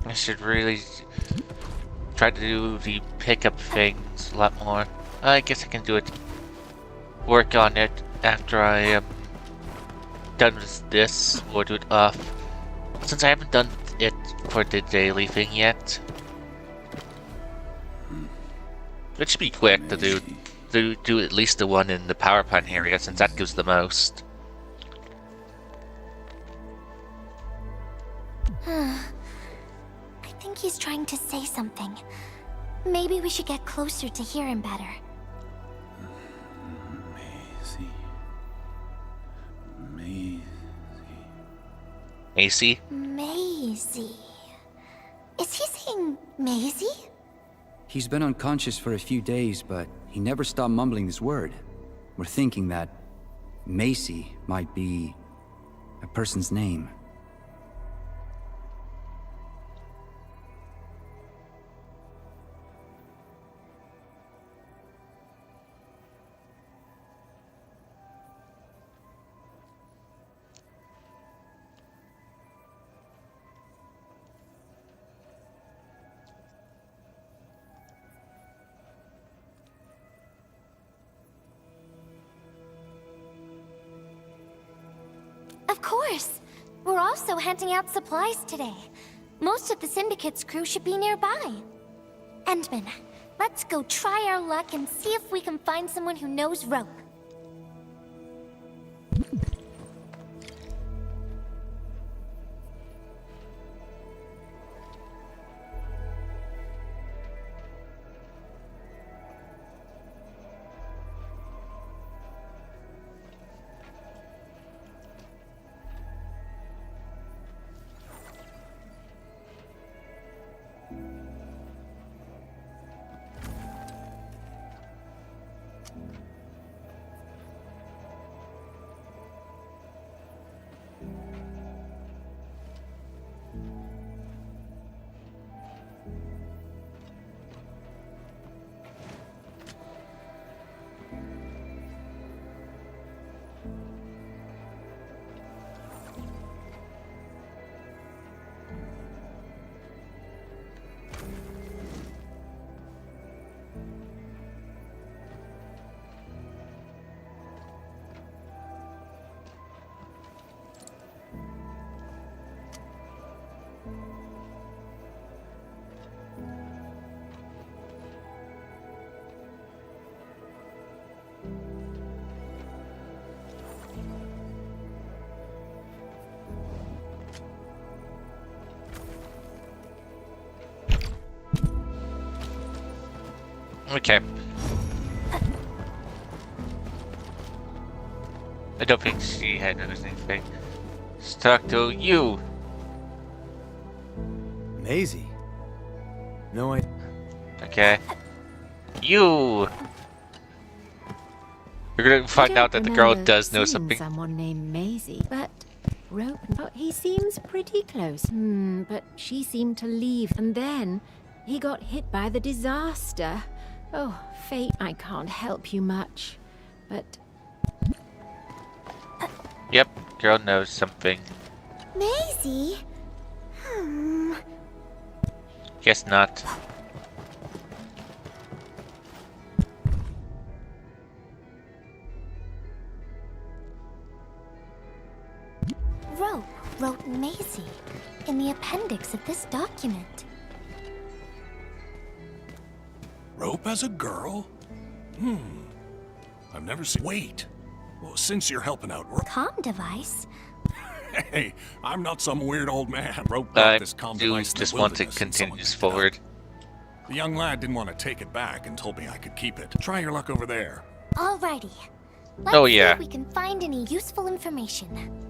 I should really try to do the pickup things a lot more. I guess I can do it. Work on it after I am done with this, or do it off. Since I haven't done it for the daily thing yet. It should be quick to do at least the one in the power plant area, since that gives the most. I think he's trying to say something. Maybe we should get closer to hear him better. Macy? Maisie. Is he saying Maisie? He's been unconscious for a few days, but he never stopped mumbling this word. We're thinking that Macy might be a person's name. Of course! We're also handing out supplies today. Most of the Syndicate's crew should be nearby. Endman, let's go try our luck and see if we can find someone who knows rope. Okay. I don't think she had anything. Stuck to you. Maisie? No, I... Okay. You! We're gonna find out that the girl does know something. Someone named Maisie, but Rope, he seems pretty close. But she seemed to leave, and then he got hit by the disaster. Oh, fate, I can't help you much, but... Yep, girl knows something. Maisie? Guess not. Rope wrote Maisie in the appendix of this document. Rope as a girl? I've never seen... Wait. Well, since you're helping out... Comm device? Hey, I'm not some weird old man. Rope got this comm do device in the just want to wilderness and someone continue picked it up. forward. The young lad didn't want to take it back and told me I could keep it. Try your luck over there. Alrighty. Let's Oh, see yeah. if we can find any useful information.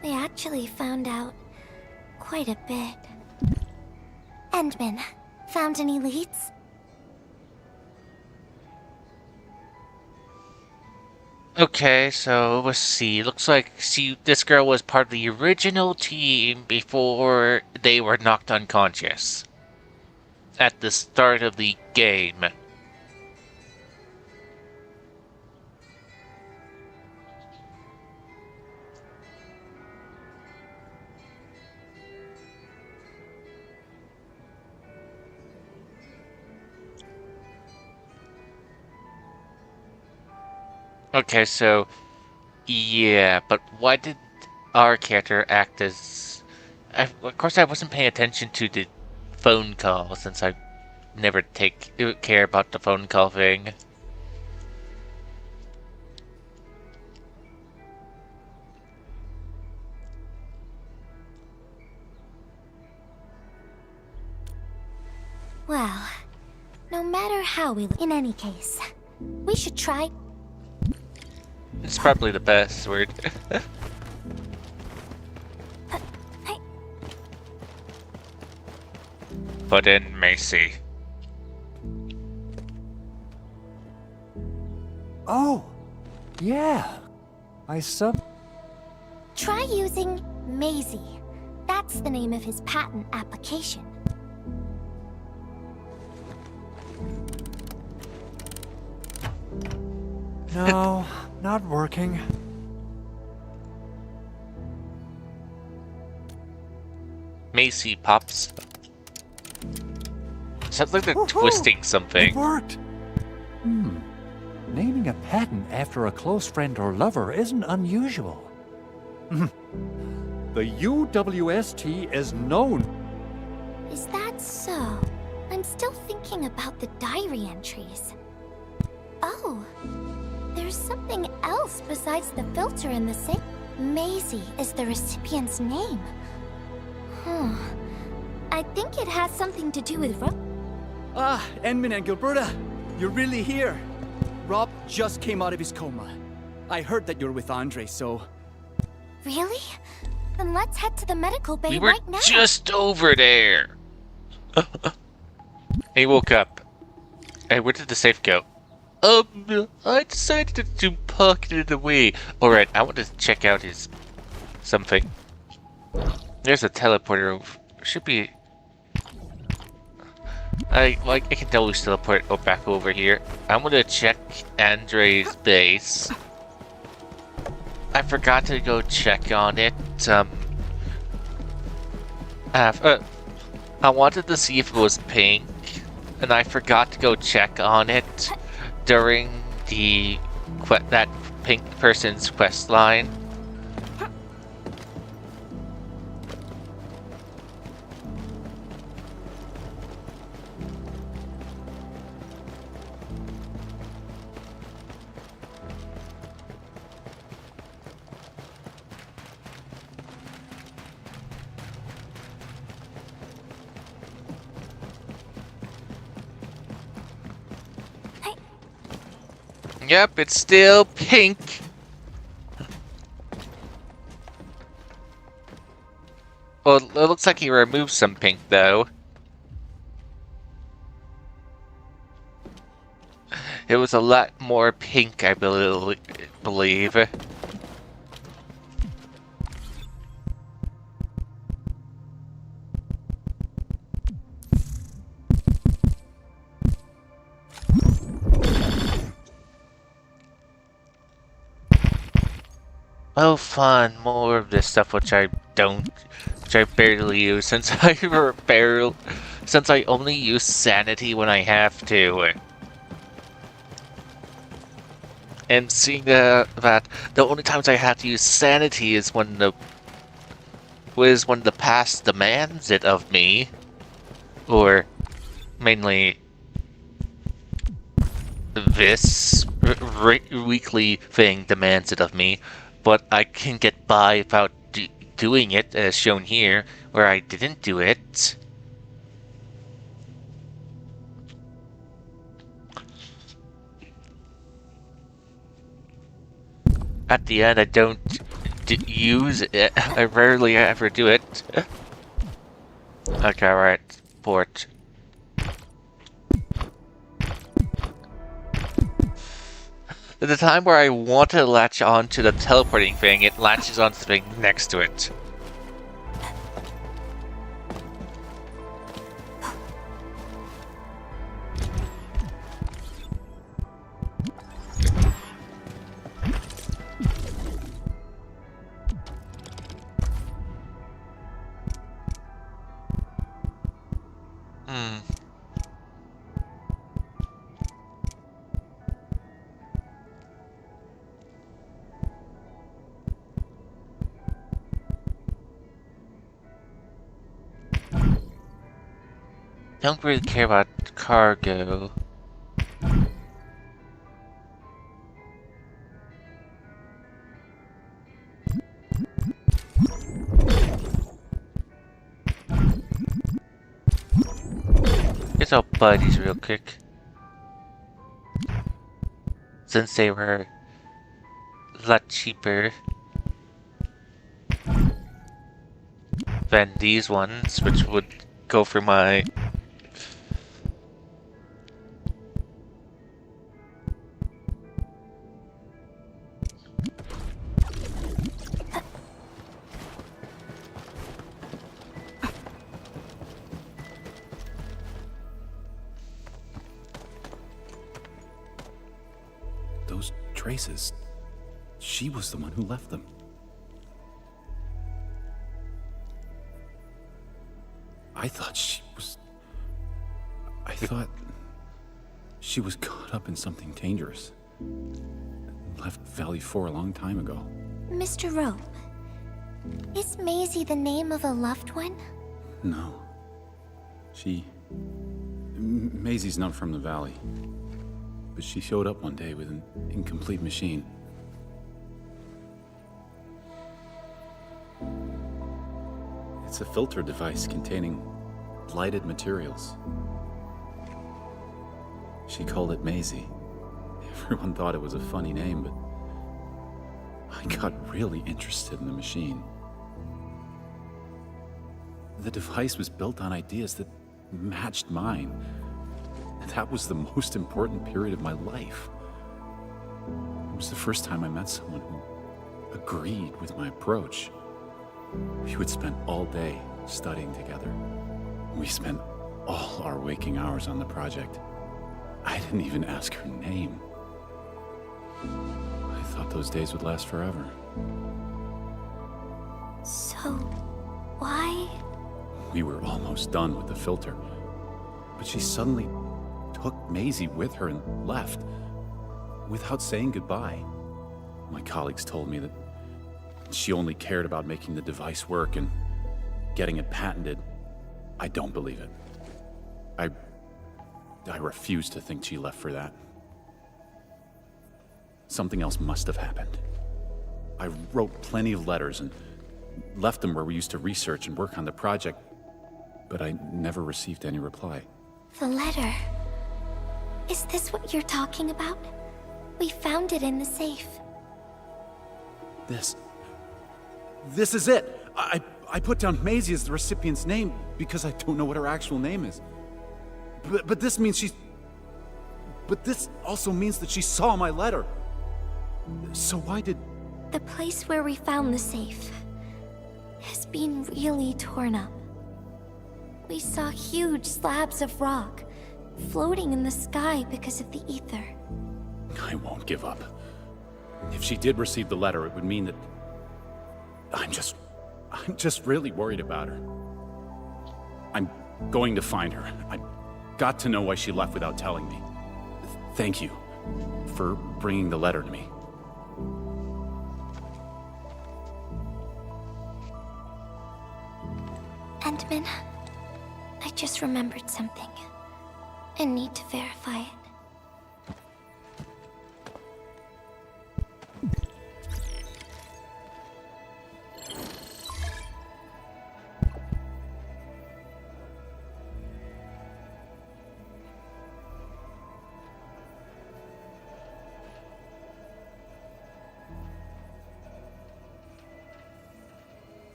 They actually found out quite a bit. Endman, found any leads? Okay, so let's see. Looks like this girl was part of the original team before they were knocked unconscious. At the start of the game. Okay, so yeah, but why did our character act as... of course I wasn't paying attention to the phone call since I never care about the phone call thing. Well, no matter how we... In any case, we should try... It's probably the best word. Put in Macy. Oh, yeah. Try using Maisie. That's the name of his patent application. No, not working. Macy pops. Sounds like they're Woohoo! twisting something. It worked. Naming a patent after a close friend or lover isn't unusual. The UWST is known. Is that so? I'm still thinking about the diary entries. Oh, there's something else besides the filter in the sink. Maisie is the recipient's name. I think it has something to do with Ah, Endman and Gilberta, you're really here. Rob just came out of his coma. I heard that you're with Andre, so... Really? Then let's head to the medical bay We were right now. just over there. He woke up. Hey, where did the safe go? I decided to pocket it away. Alright, I want to check out his... something. There's a teleporter. Should be... I can always teleport back over here. I'm gonna check Andre's base. I forgot to go check on it. I wanted to see if it was pink, and I forgot to go check on it during that pink person's quest line. Yep, it's still pink. Well, it looks like he removed some pink, though. It was a lot more pink, I believe. Oh, fun! More of this stuff, which I barely use, since since I only use sanity when I have to. And seeing that the only times I have to use sanity is when the past demands it of me, or mainly this weekly thing demands it of me. But I can get by without doing it, as shown here, where I didn't do it. At the end, I don't use it. I rarely ever do it. Okay, right. Port. At the time where I want to latch on to the teleporting thing, it latches onto the thing next to it. Don't really care about cargo. Get our buddies real quick. Since they were a lot cheaper than these ones, which would go for my Those traces. She was the one who left them. I thought she was caught up in something dangerous. Left Valley 4 a long time ago. Mr. Rowe, is Maisie the name of a loved one? No. Maisie's not from the Valley. But she showed up one day with an incomplete machine. It's a filter device containing lighted materials. She called it Maisie. Everyone thought it was a funny name, but I got really interested in the machine. The device was built on ideas that matched mine. That was the most important period of my life. It was the first time I met someone who agreed with my approach. We would spend all day studying together. We spent all our waking hours on the project. I didn't even ask her name. I thought those days would last forever. So, why? We were almost done with the filter. But she suddenly took Maisie with her and left, without saying goodbye. My colleagues told me that she only cared about making the device work and getting it patented. I don't believe it. I refuse to think she left for that. Something else must have happened. I wrote plenty of letters and left them where we used to research and work on the project, but I never received any reply. The letter. Is this what you're talking about? We found it in the safe. This is it! I put down Maisie as the recipient's name because I don't know what her actual name is. But this means she's... But this also means that she saw my letter. So why did... The place where we found the safe has been really torn up. We saw huge slabs of rock floating in the sky because of the ether. I won't give up. If she did receive the letter, it would mean that... I'm just really worried about her. I'm going to find her. I've got to know why she left without telling me. Thank you for bringing the letter to me. Endman, I just remembered something. I need to verify it.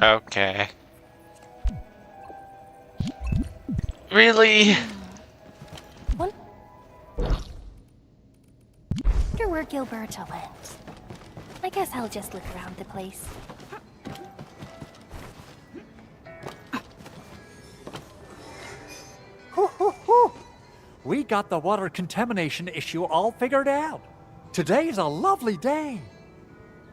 Okay. Really? Wonder where Gilberta went. I guess I'll just look around the place. We got the water contamination issue all figured out. Today's a lovely day.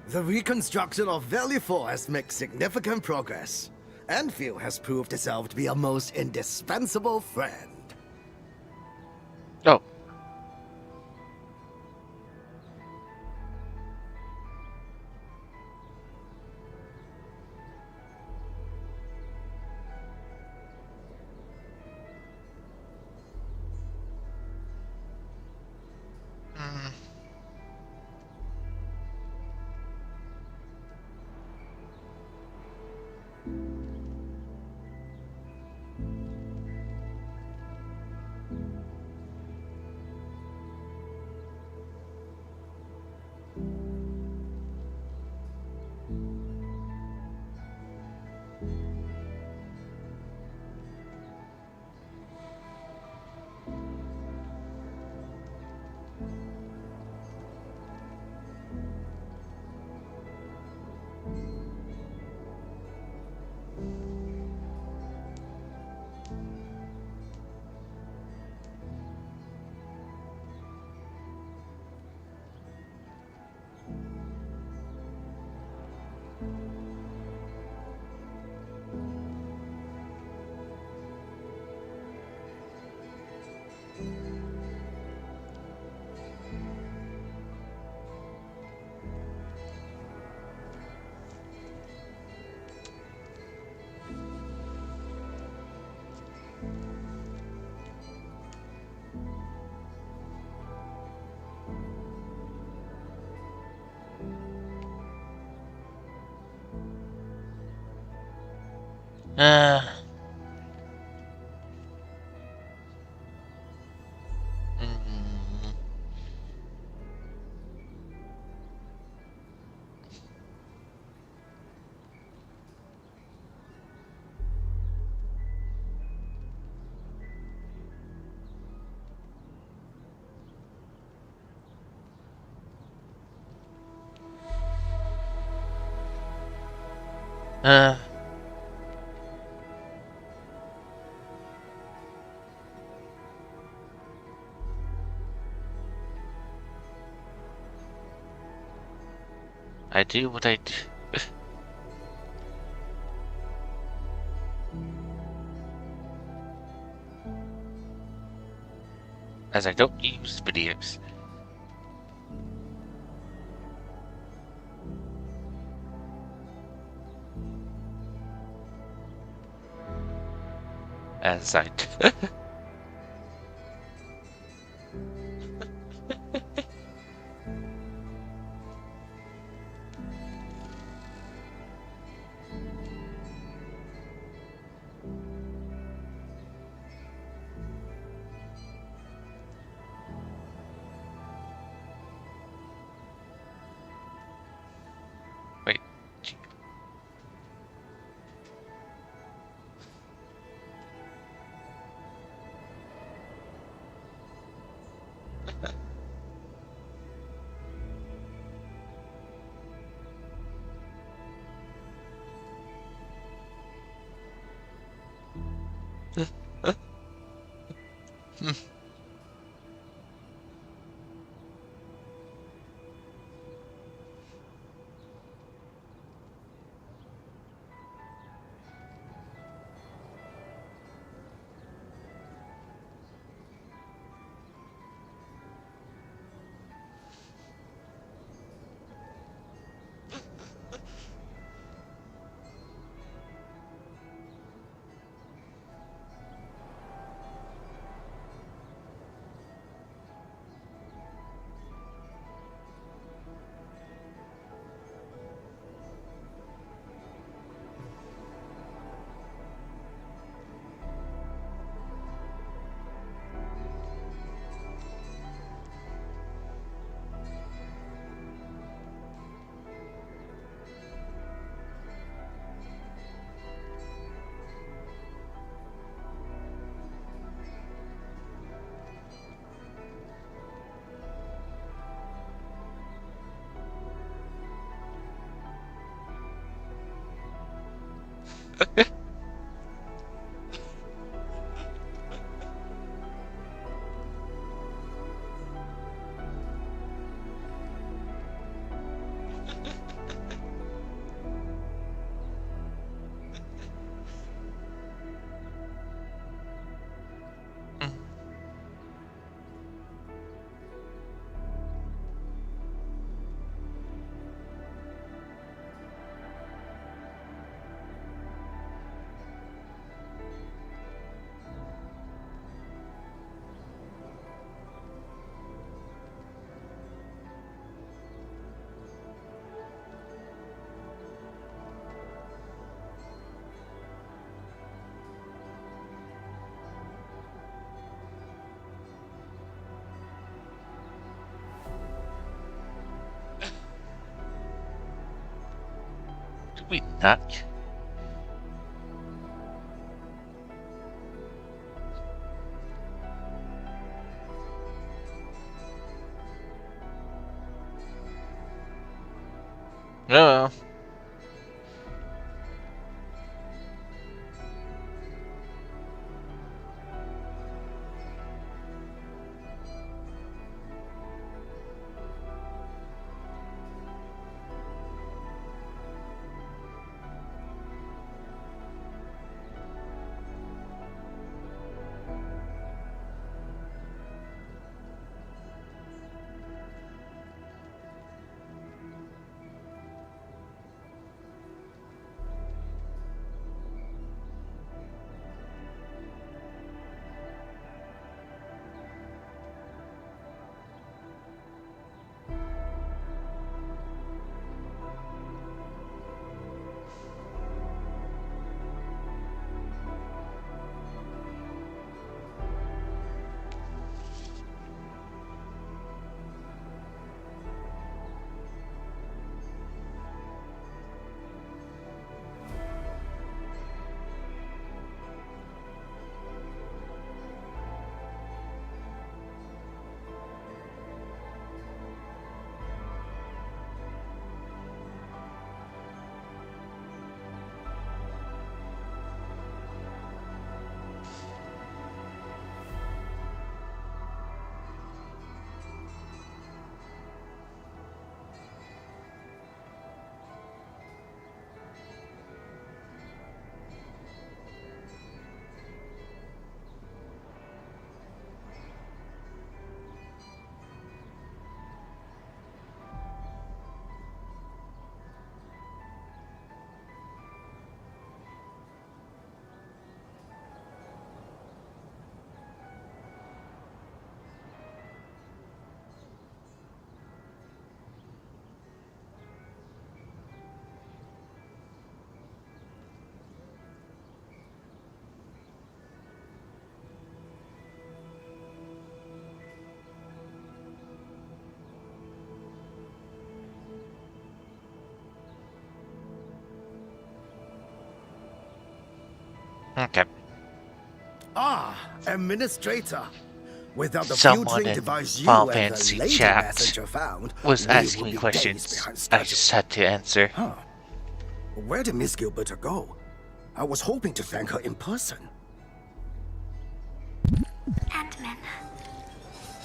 The reconstruction of Valley 4 has made significant progress. Endfield has proved itself to be a most indispensable friend. Oh. Uh. I do what I do. as I don't use videos. As I wait. Did we not? No. Okay. Ah, Administrator. Without the Someone filtering in device you Final and the Fantasy later chat messenger found, was we asking would me be questions. days behind I schedule. just had to answer. Huh. Where did Miss Gilberta go? I was hoping to thank her in person. Ant-Man,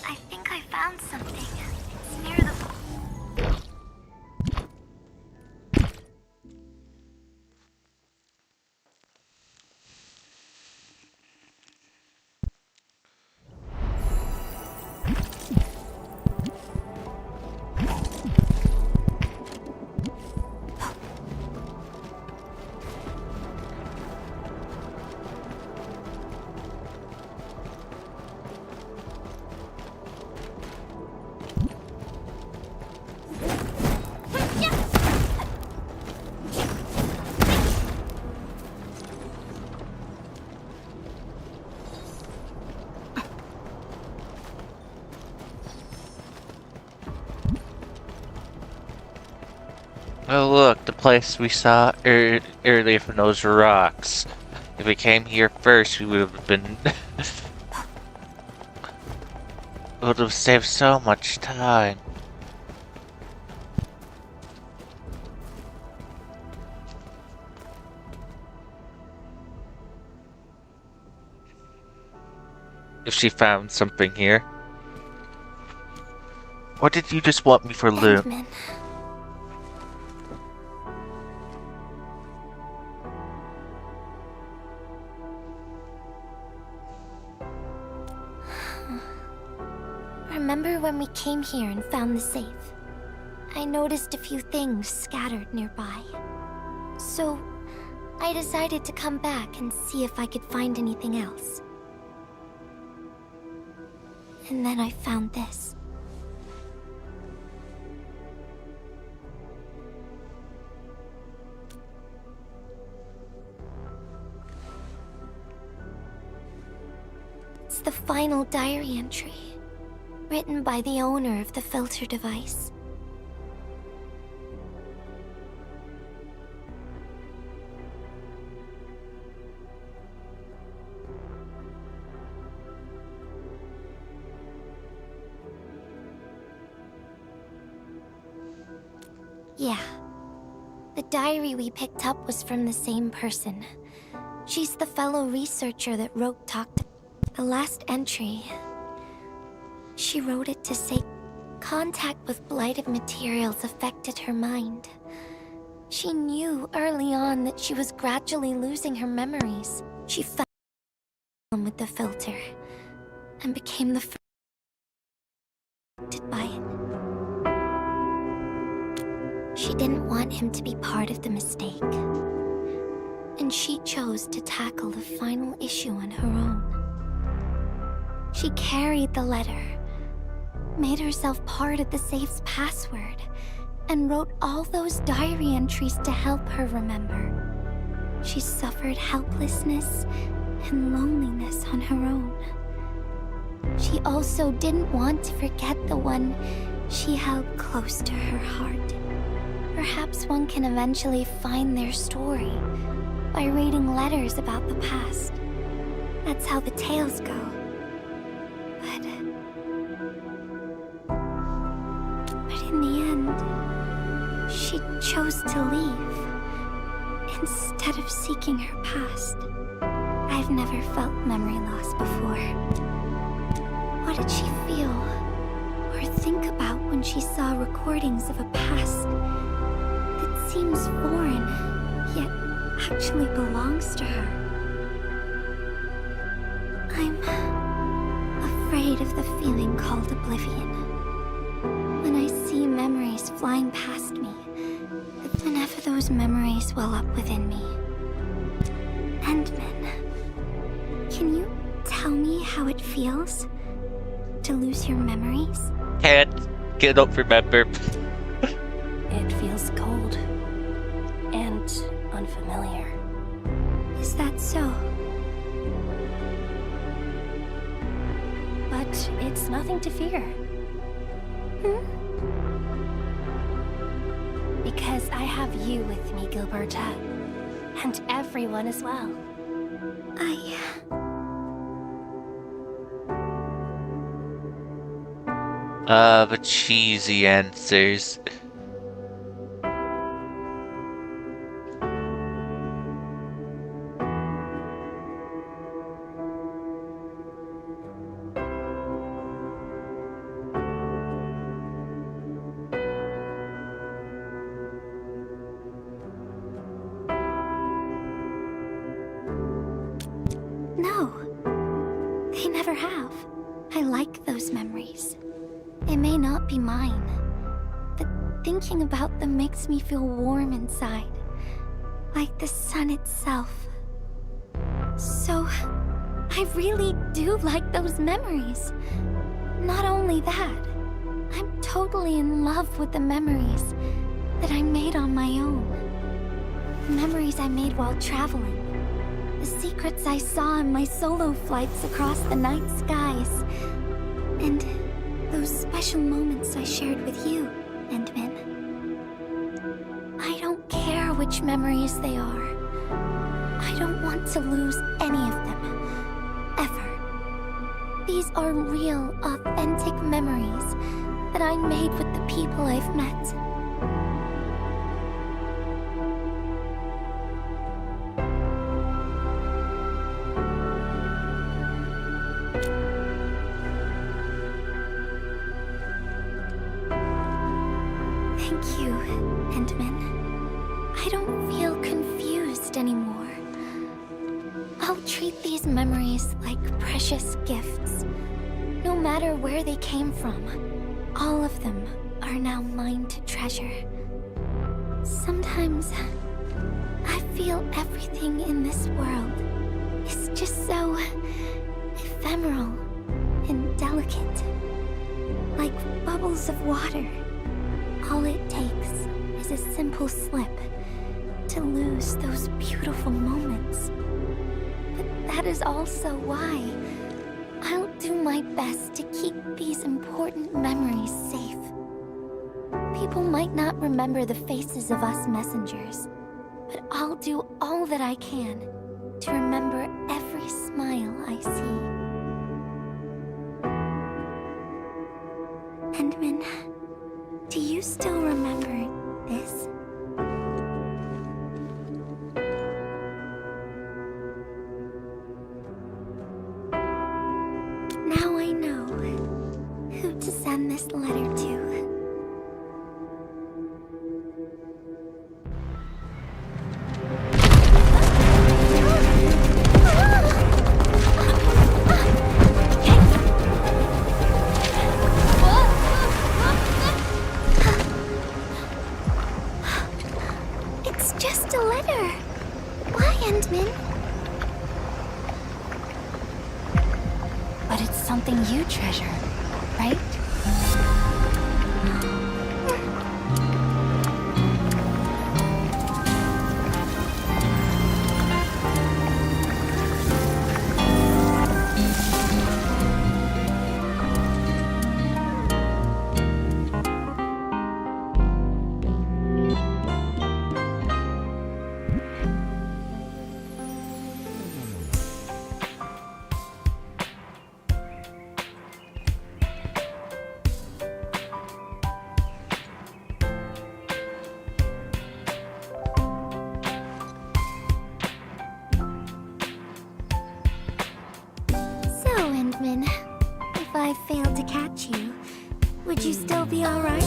I think I found something. It's near the... Oh look, the place we saw earlier from those rocks. If we came here first, we would have been... would have saved so much time. If she found something here. What did you just want me for, Lou? Ant-Man. Remember when we came here and found the safe? I noticed a few things scattered nearby. So, I decided to come back and see if I could find anything else. And then I found this. It's the final diary entry, written by the owner of the filter device. Yeah. The diary we picked up was from the same person. She's the fellow researcher that Rogue talked to. The last entry, she wrote it to say contact with blighted materials affected her mind. She knew early on that she was gradually losing her memories. She fell with the filter and became the first affected by it. She didn't want him to be part of the mistake, and she chose to tackle the final issue on her own. She carried the letter, made herself part of the safe's password, and wrote all those diary entries to help her remember. She suffered helplessness and loneliness on her own. She also didn't want to forget the one she held close to her heart. Perhaps one can eventually find their story by reading letters about the past. That's how the tales go. But in the end, she chose to leave instead of seeking her past. I've never felt memory loss before. What did she feel or think about when she saw recordings of a past that seems foreign, yet actually belongs to her? I'm afraid of the feeling called oblivion. When I see memories flying past me, whenever those memories well up within me. Ant-Man, can you tell me how it feels to lose your memories? Don't remember. It feels cold and unfamiliar. Is that so? But it's nothing to fear. Because I have you with me, Gilberta. And everyone as well. But cheesy answers. No, they never have. I like those memories. They may not be mine, but thinking about them makes me feel warm inside, like the sun itself. So, I really do like those memories. Not only that, I'm totally in love with the memories that I made on my own. The memories I made while traveling. The secrets I saw in my solo flights across the night skies. And those special moments I shared with you, Endman. I don't care which memories they are. I don't want to lose any of them. Ever. These are real, authentic memories that I made with the people I've met. Thank you, Endman. I don't feel confused anymore. I'll treat these memories like precious gifts. No matter where they came from, all of them are now mine to treasure. Sometimes, I feel everything in this world is just so ephemeral and delicate. Like bubbles of water. All it takes is a simple slip to lose those beautiful moments. But that is also why I'll do my best to keep these important memories safe. People might not remember the faces of us messengers, but I'll do all that I can to remember every smile I see. Endman, do you still remember this? Now I know who to send this letter to. It's just a letter. Why, Endman? But it's something you treasure, right? Endman, if I failed to catch you, would you still be alright?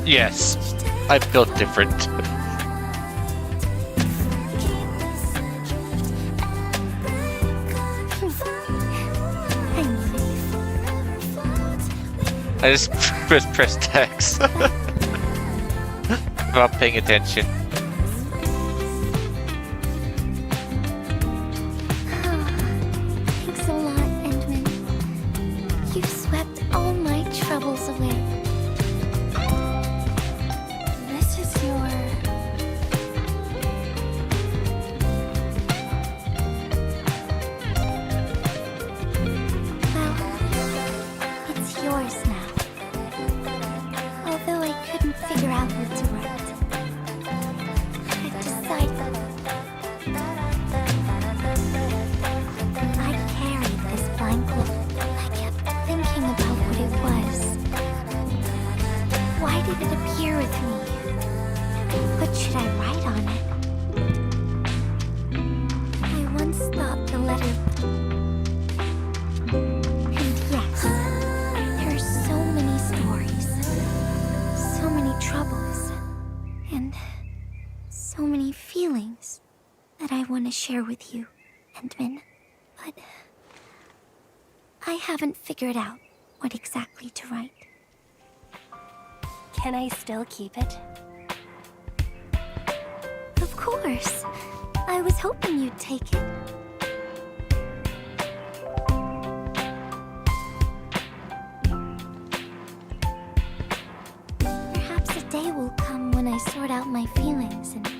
Yes, I'm built different. I just press text. Without paying attention. Thanks a lot, Endman. You've swept all my troubles away. This is your... Well, it's yours now. Although I couldn't figure out what to write. many feelings that I want to share with you, Endman. But I haven't figured out what exactly to write. Can I still keep it? Of course. I was hoping you'd take it. Perhaps a day will come when I sort out my feelings and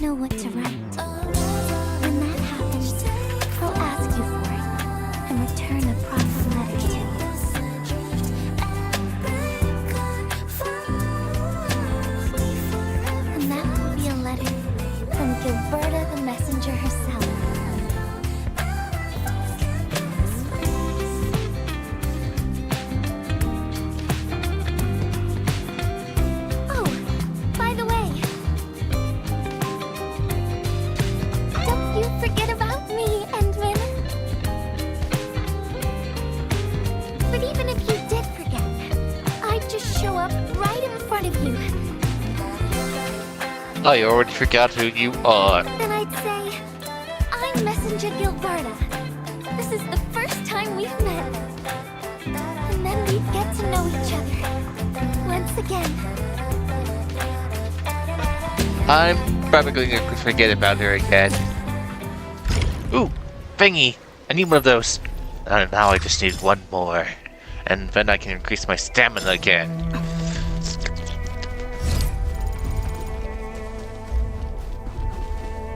know what to write. When that happens, I'll ask you for it and return a proper letter to you. And that will be a letter from Gilberta the messenger herself. Oh, by the way, don't you forget about me, Endman. But even if you did forget, I'd just show up right in front of you. I already forgot who you are. Then I'd say, I'm Messenger Gilberta. This is the first time we've met. And then we'd get to know each other. Once again. I'm probably going to forget about her again. Ooh, thingy! I need one of those. Now I just need one more. And then I can increase my stamina again.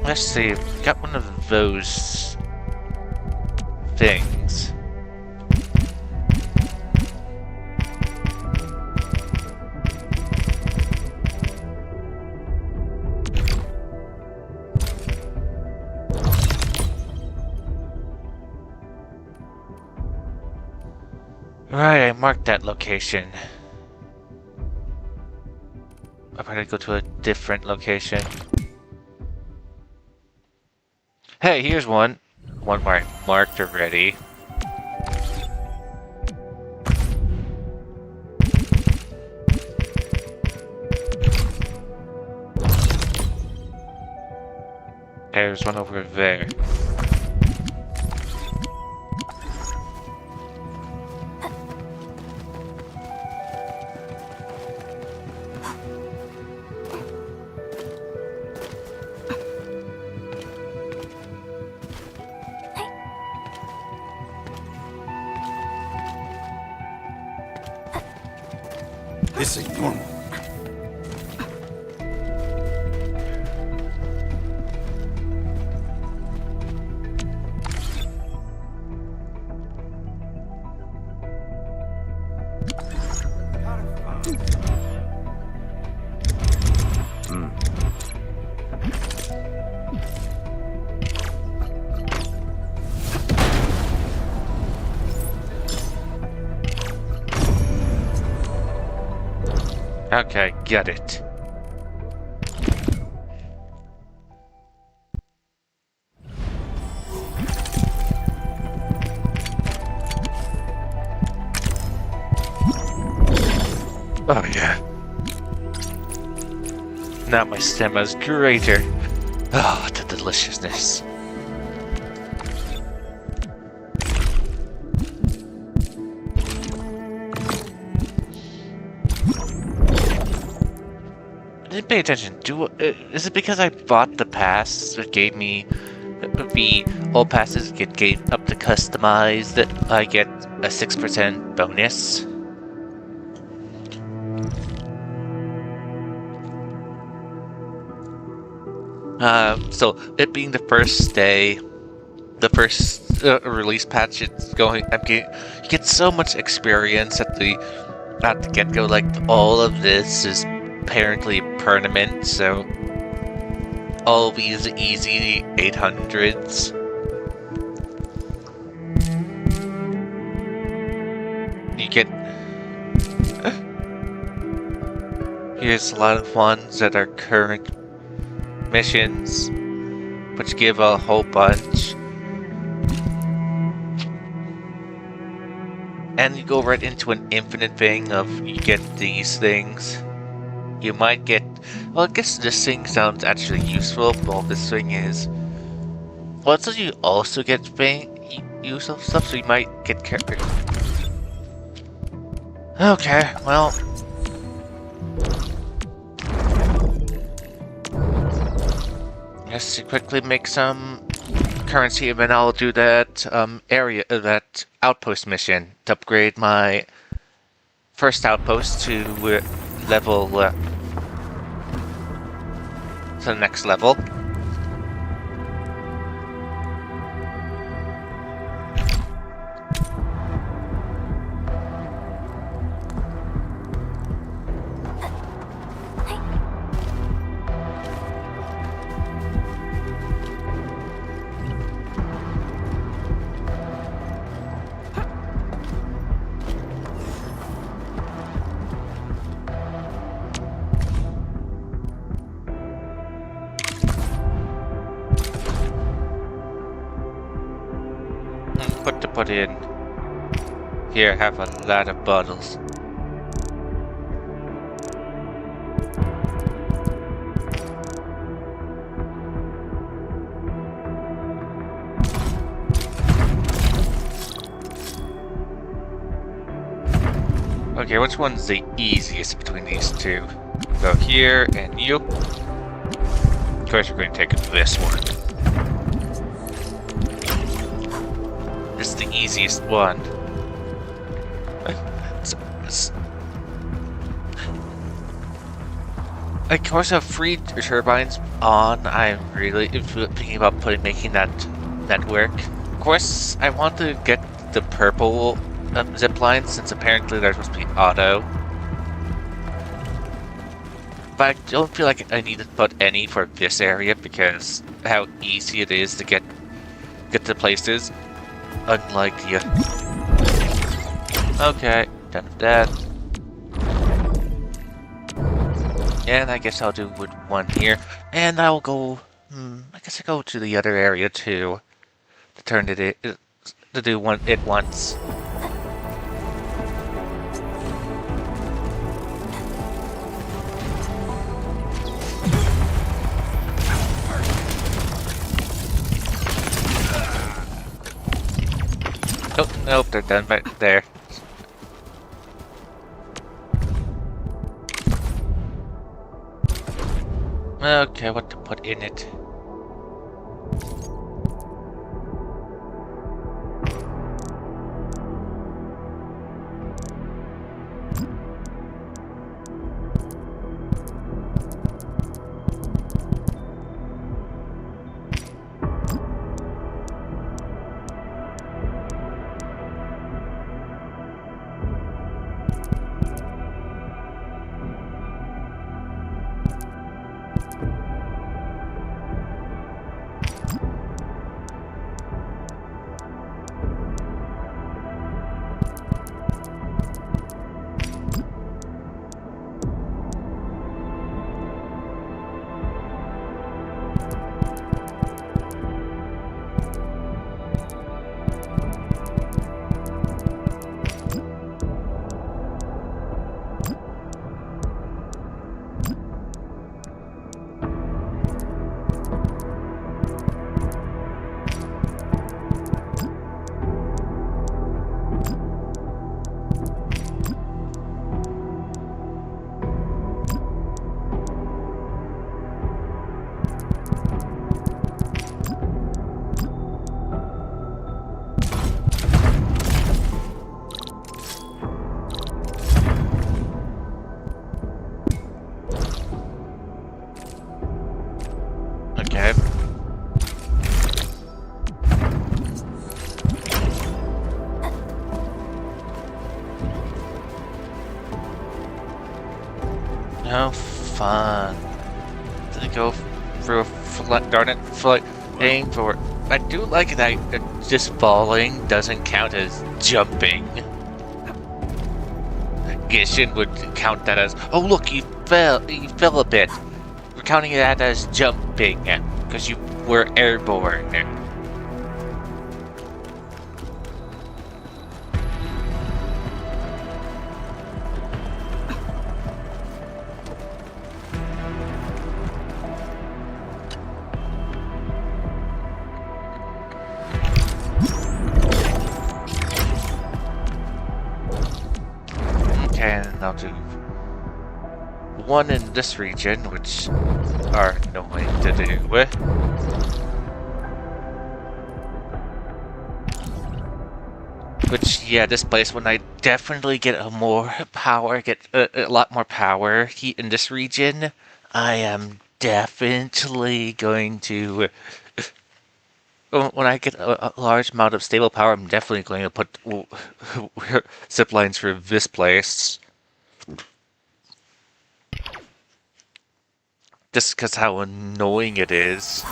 Let's see, got one of those things. Right, I marked that location. I better go to a different location. Hey, here's one. One marked already. There's one over there. This ain't normal. Okay, get it. Oh yeah. Now my stamina's greater. Ah, the deliciousness. I didn't pay attention. Is it because I bought the pass that gave me the all passes get up to customized that I get a 6% bonus? So it being the first day, the first release patch, it's going. You get so much experience at the get-go. Like all of this is apparently permanent, so all these easy 800s. You get. Here's a lot of ones that are current missions, which give a whole bunch. And you go right into an infinite thing of you get these things. you might get... Well, I guess this thing sounds actually useful, but this thing is... Well, so you also get useful stuff, so you might get carried. Okay, well... Just to quickly make some currency, and then I'll do that that outpost mission to upgrade my first outpost to level to the next level. What to put in? Here, have a lot of bottles. Okay, which one's the easiest between these two? Go here and you. Of course, we're going to take this one. This is the easiest one. Of course, I have 3 turbines on. I'm really thinking about making that work. Of course, I want to get the purple zip line, since apparently they're supposed to be auto. But I don't feel like I need to put any for this area because how easy it is to get to places. Unlike the... Okay, done with that. And I guess I'll do with one here. And I'll go... I guess I'll go to the other area too. To turn it in... To do it once. Oh, nope, they're done back there. Okay, what to put in it? Okay. No fun. Did it go through a darn it, aim for... I do like that just falling doesn't count as jumping. Gishin would count that as, oh look, you fell a bit. We're counting that as jumping, because you were airborne. now to one in this region, which are annoying to do with. Which, yeah, this place, when I definitely get a lot more power heat in this region, I am definitely going to... When I get a large amount of stable power, I'm definitely going to put zip lines for this place. Just because how annoying it is.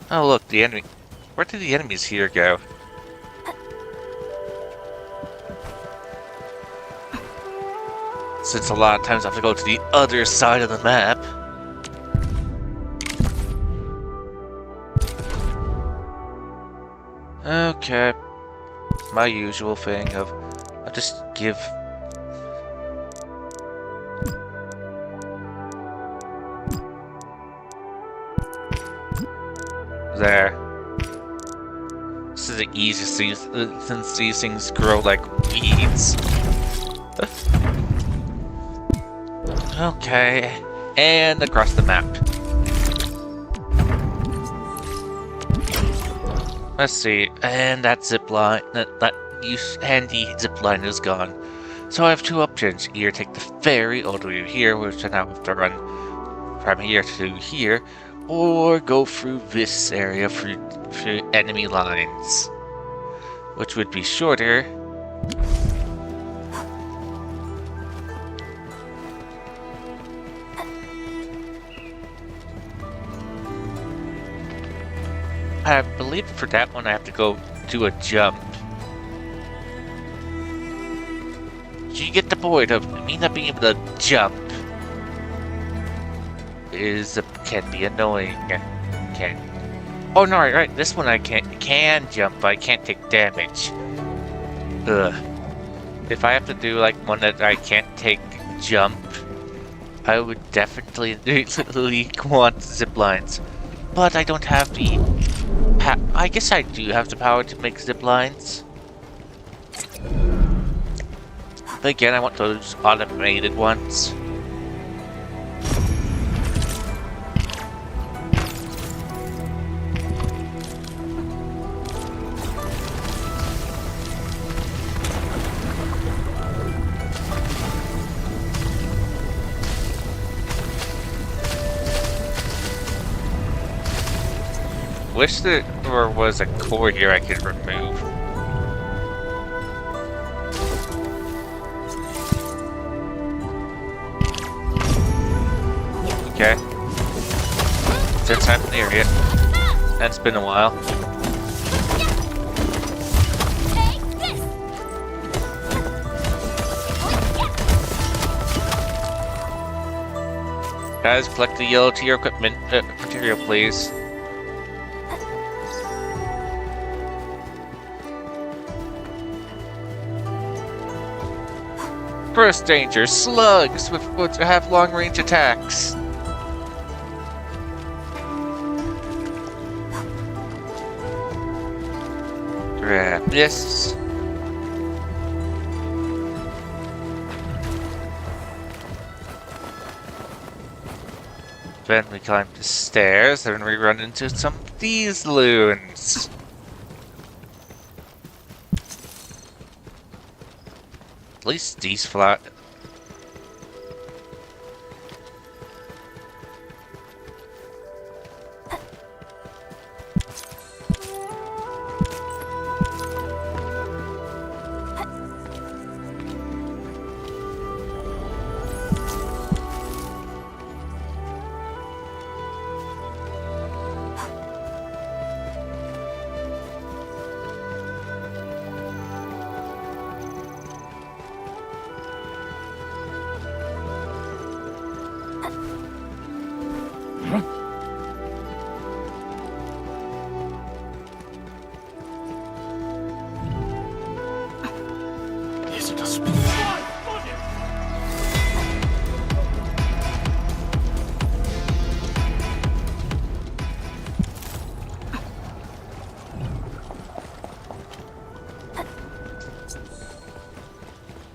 Oh look, the enemy... Where did the enemies here go? Since a lot of times I have to go to the other side of the map. Okay. My usual thing of... I'll just give... There. This is the easiest thing, since these things grow like weeds. Okay, and across the map. Let's see, and that zipline, that handy zipline is gone. So I have two options: either take the ferry all the way here, which I now have to run from here to here, or go through this area through enemy lines, which would be shorter. I believe for that one I have to go do a jump. So you get the point of me not being able to jump can be annoying. Oh no, right, this one I can jump, but I can't take damage. Ugh. If I have to do like one that I can't take jump, I would definitely want zip lines. But I don't have the I guess I do have the power to make zip lines. But again, I want those automated ones. Wish there was a core here I could remove. Okay. Since I'm in the area, and it's been a while. Guys, collect the yellow tier equipment material, please. First danger, slugs which have long-range attacks. Grab this. Then we climb the stairs, and we run into some of these loons. At least these flat.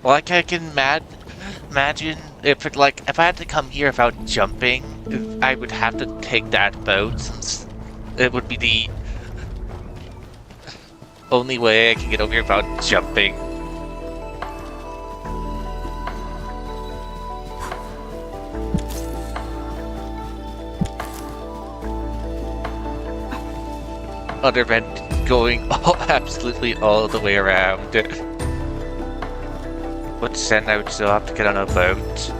Like I can imagine if it, like, if I had to come here without jumping, I would have to take that boat since it would be the only way I can get over here without jumping. Other than going absolutely all the way around. But then I would still have to get on a boat.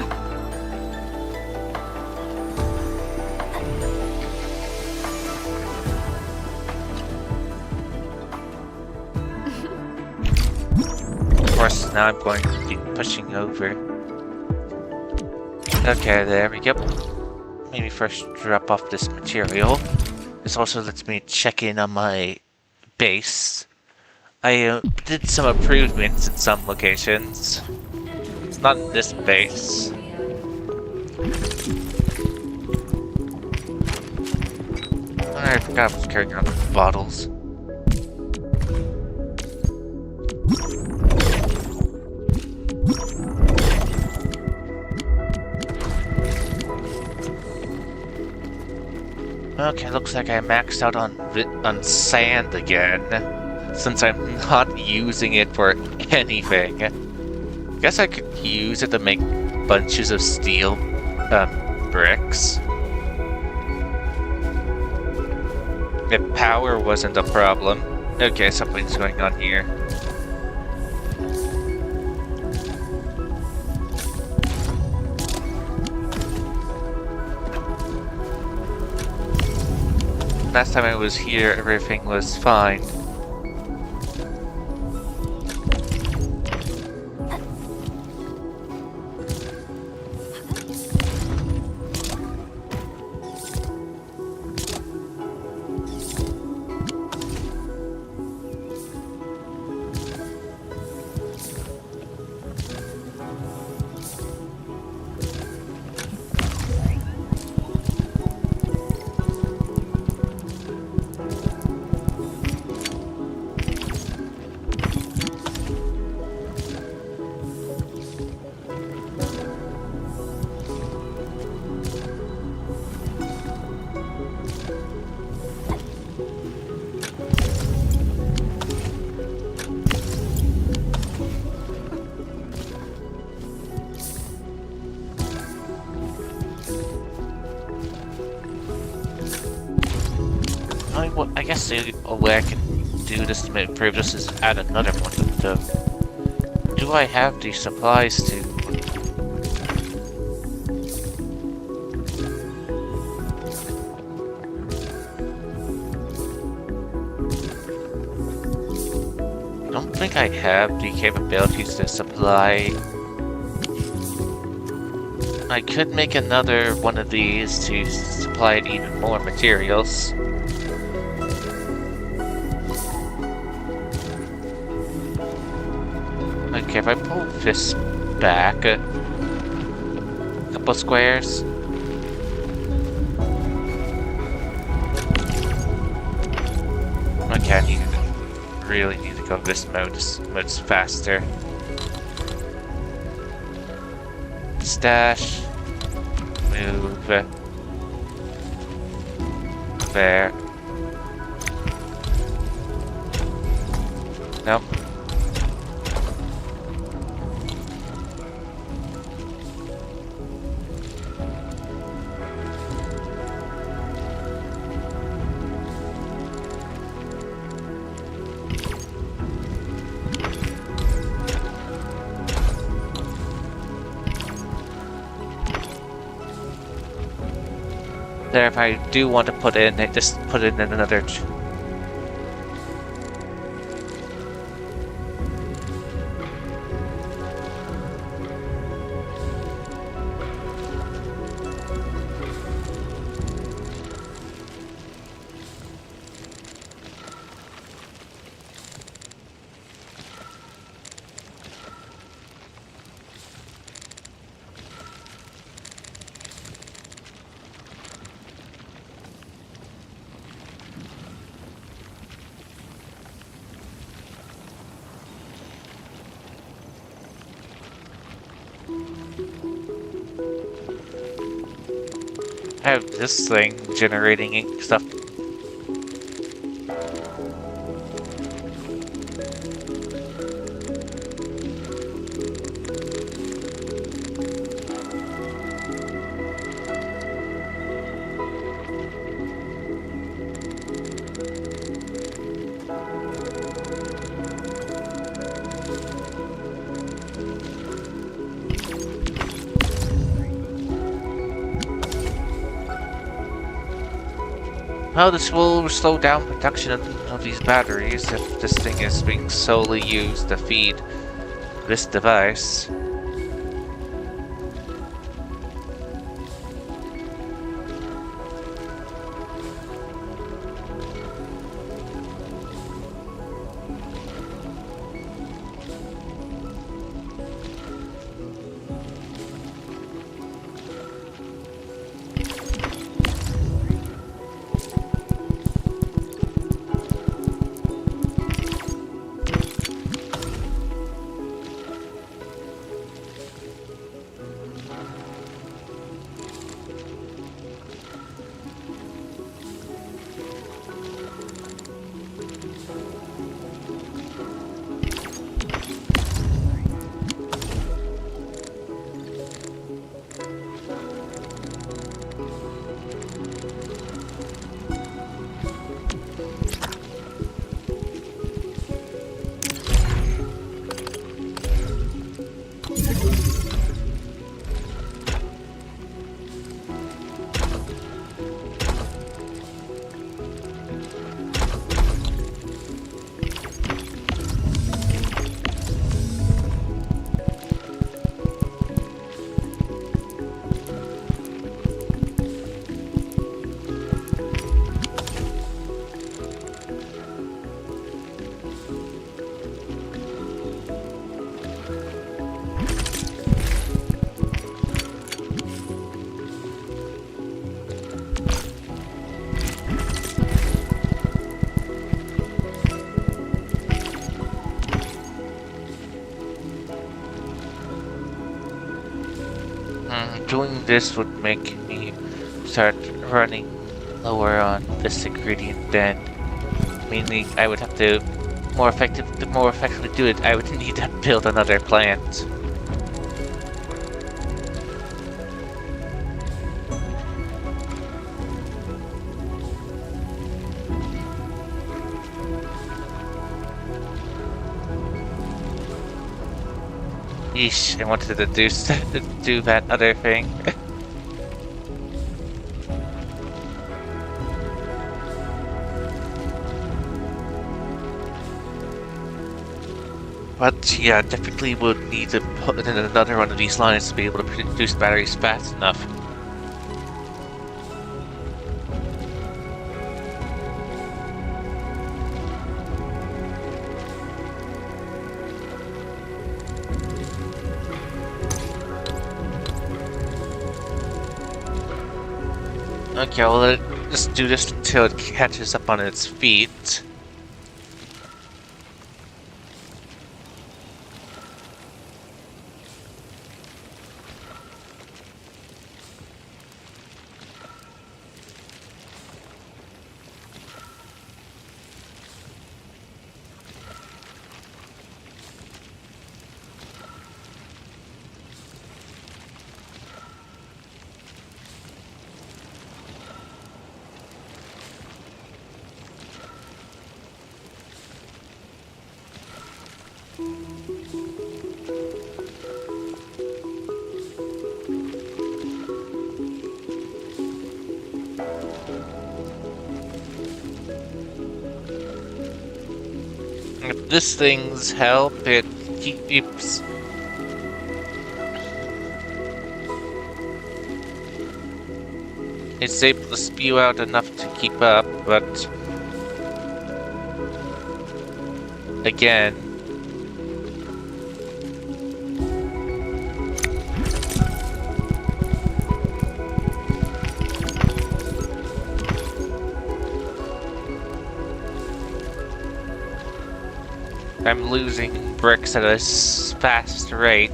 Of course, now I'm going to be pushing over. Okay, there we go. Maybe first drop off this material. This also lets me check in on my base. I did some improvements in some locations. It's not in this base. I forgot I was carrying around the bottles. Okay, looks like I maxed out on sand again, since I'm not using it for anything. Guess I could use it to make bunches of steel bricks. If power wasn't a problem. Okay, something's going on here. Last time I was here, everything was fine. I guess the way I can do this to improve this is add another one, but do I have the supplies to? I don't think I have the capabilities to supply. I could make another one of these to supply even more materials. Okay, if I pull this back a couple squares. Okay, really need to go this mode. This mode's faster. Stash. Move. There. Nope. There, if I do want to put in, I just put in another. I have this thing generating stuff. Well, this will slow down production of these batteries if this thing is being solely used to feed this device. Doing this would make me start running lower on this ingredient then. Meaning I would have to more effectively do it, I would need to build another plant. Yeesh, I wanted to do that other thing. But yeah, definitely would need to put in another one of these lines to be able to produce batteries fast enough. Okay, well, let's do this until it catches up on its feet. If this thing's help, it keeps... It's able to spew out enough to keep up, but... Again... I'm losing bricks at a fast rate.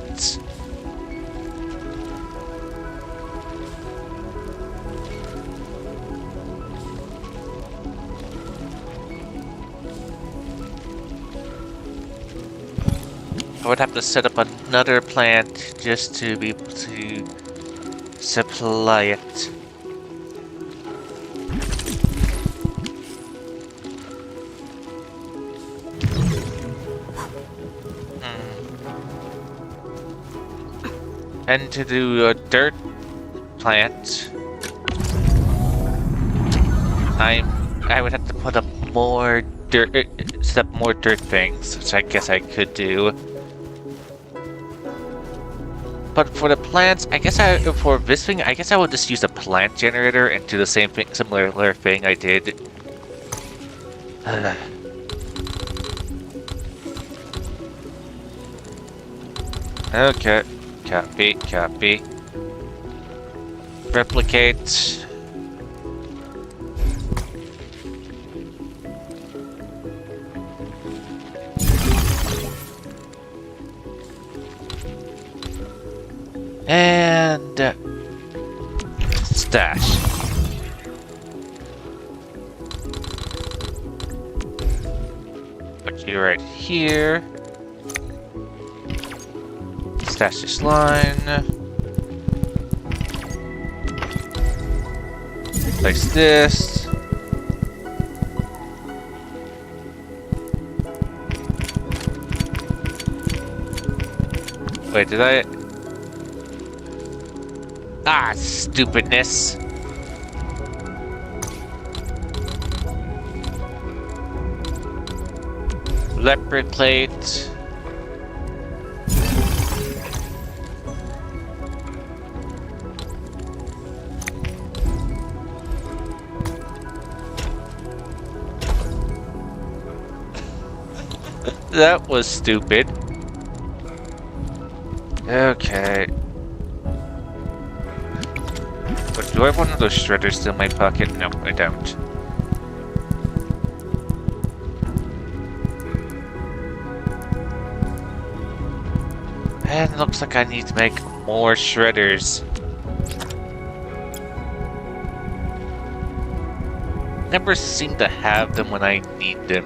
I would have to set up another plant just to be able to supply it. And to do a dirt plant, I would have to put up more dirt, set up more dirt things, which I guess I could do. But for the plants, I guess for this thing, I guess I would just use a plant generator and do the same thing, similar thing I did. Okay, copy. Replicate. And stash. Put you right here. Stash this line. Place this. Wait, did I? Ah, stupidness. Leopard plate. That was stupid. Okay. But do I have one of those shredders still in my pocket? No, I don't. And it looks like I need to make more shredders. Never seem to have them when I need them.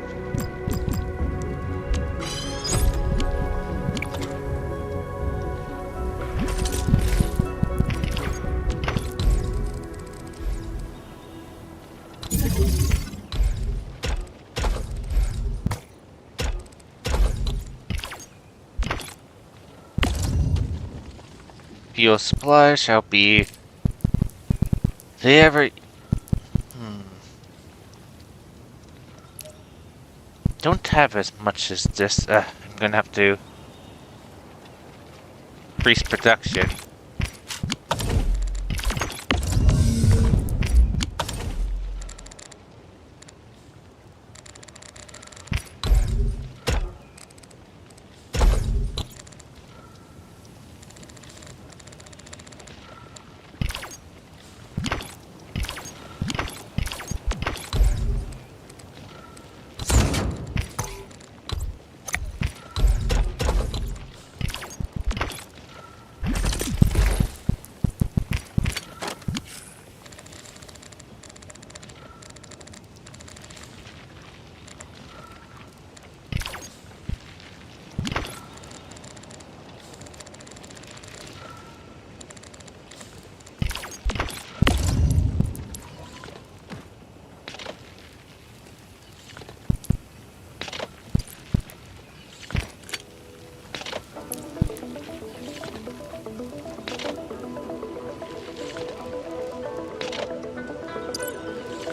Fuel supply shall be they ever don't have as much as this. I'm gonna have to increase production.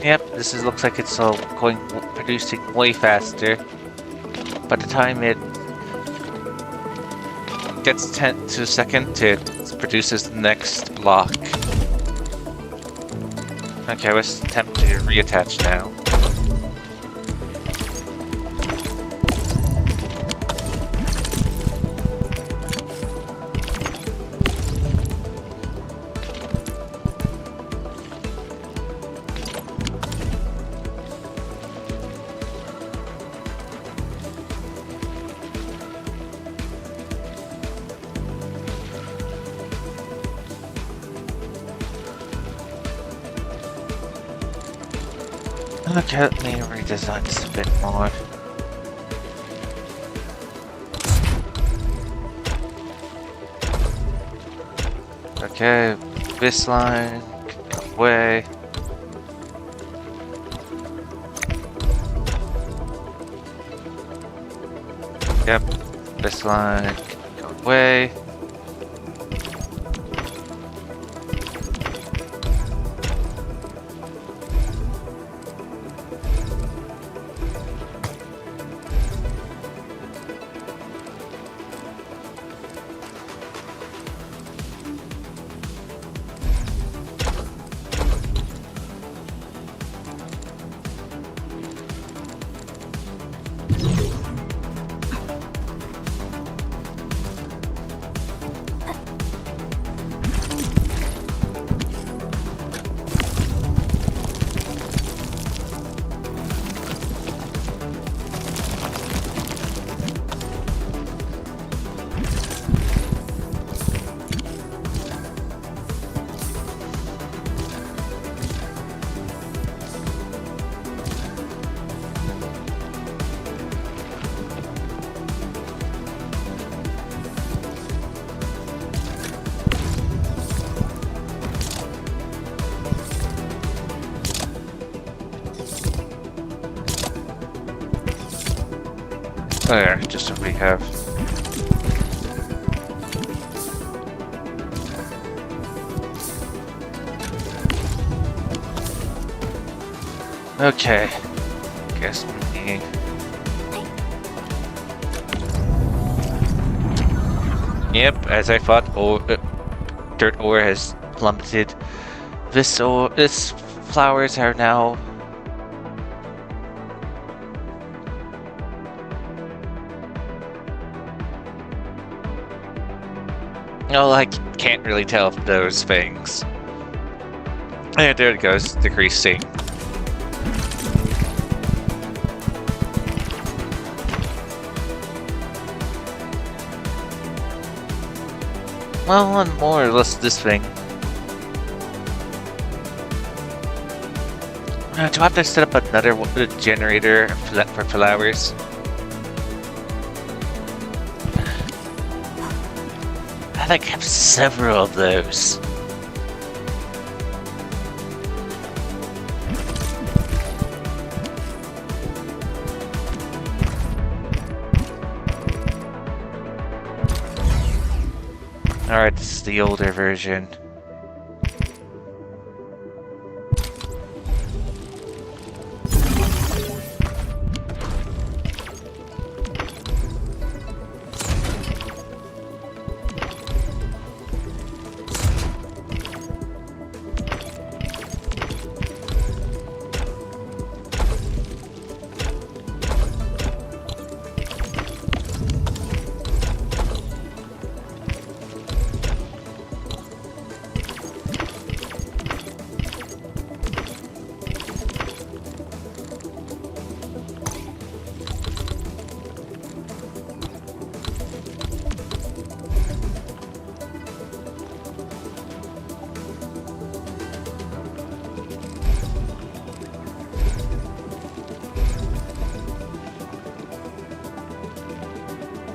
Yep, looks like it's all producing way faster. By the time it gets 10 to a second, it produces the next block. Okay, let's attempt to reattach now. Okay, let me redesign this a bit more. Okay, this line, away. Yep, this line, away. There, just a rehab. Okay. Guess me. Yep, as I thought, dirt ore has plummeted. This flowers are now. No, I can't really tell those things. And there it goes, decreasing. Well, on more or less this thing. Do I have to set up another generator for flowers? I like have several of those. Alright, this is the older version.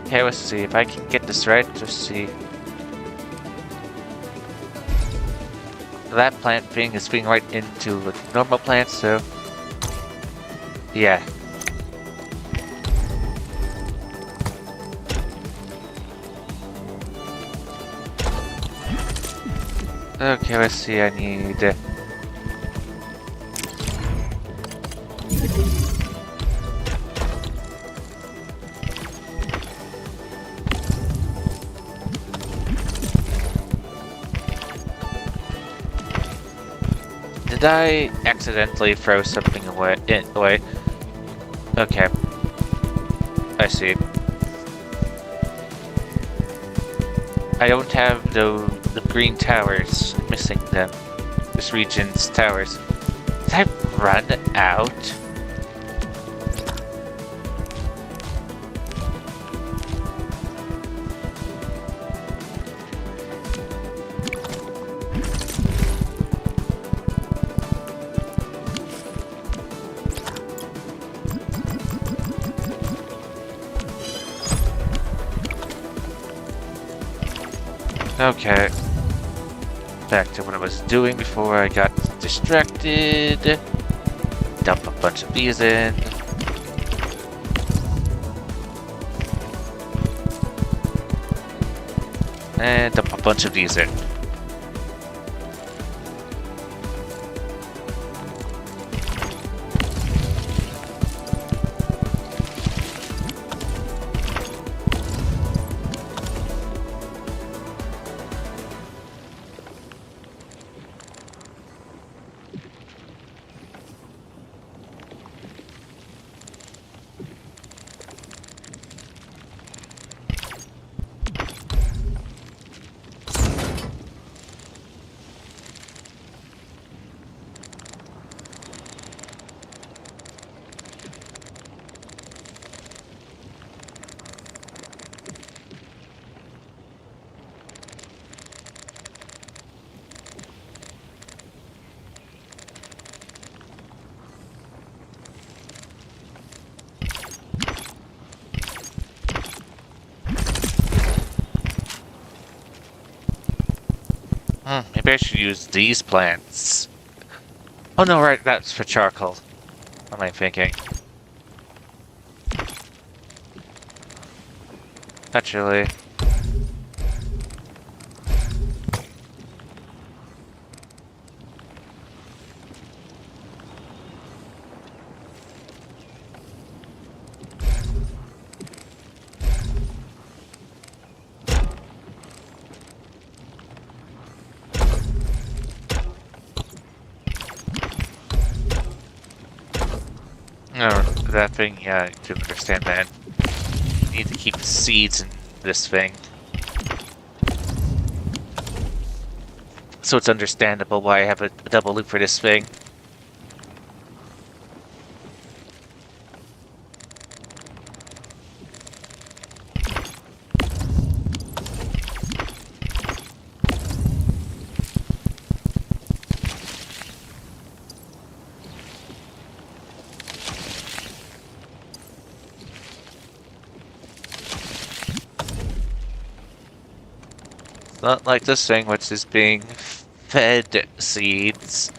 Okay, let's see if I can get this right. Let's see. That plant thing is being right into a normal plant, so yeah. Okay, let's see. I need. Did I accidentally throw something away? Okay. I see. I don't have the green towers. I'm missing them. This region's towers. Did I run out? Okay. back to what I was doing before I got distracted. Dump a bunch of these in. And dump a bunch of these in. Maybe I should use these plants. Oh no, right, that's for charcoal. What am I thinking? Actually... No, that thing, yeah, I do understand that. I need to keep seeds in this thing. So it's understandable why I have a double loop for this thing. Not like this thing, which is being fed seeds.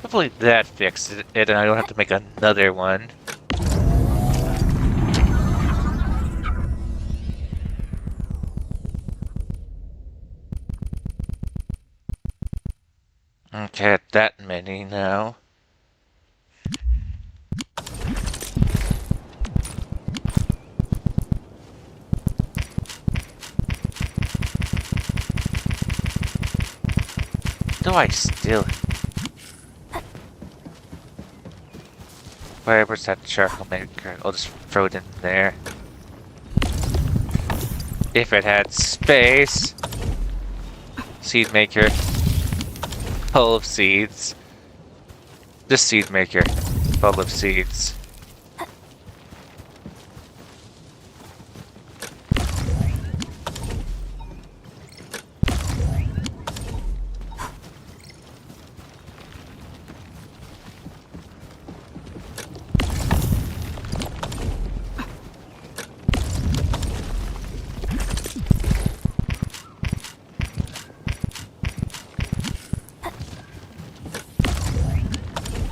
Hopefully that fixed it and I don't have to make another one. Okay, that many now. Do I still... Where's that charcoal maker? I'll just throw it in there. If it had space. Seed maker. Full of seeds. This seed maker. Full of seeds.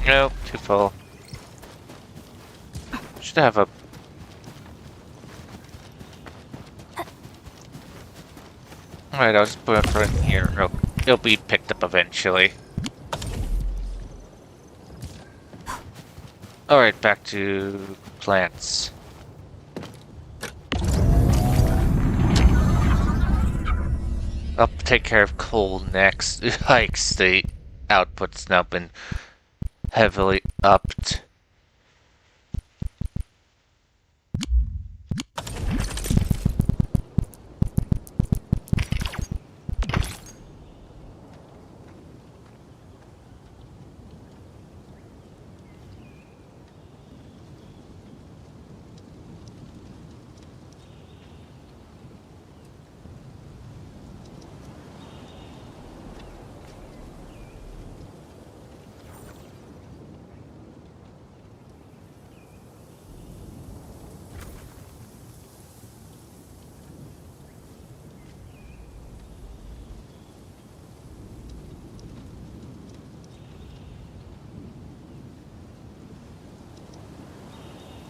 Nope, too full. Should have a... Alright, I'll just put it in here. It'll be picked up eventually. Alright, back to plants. I'll take care of coal next. Yikes, the output's now been heavily upped.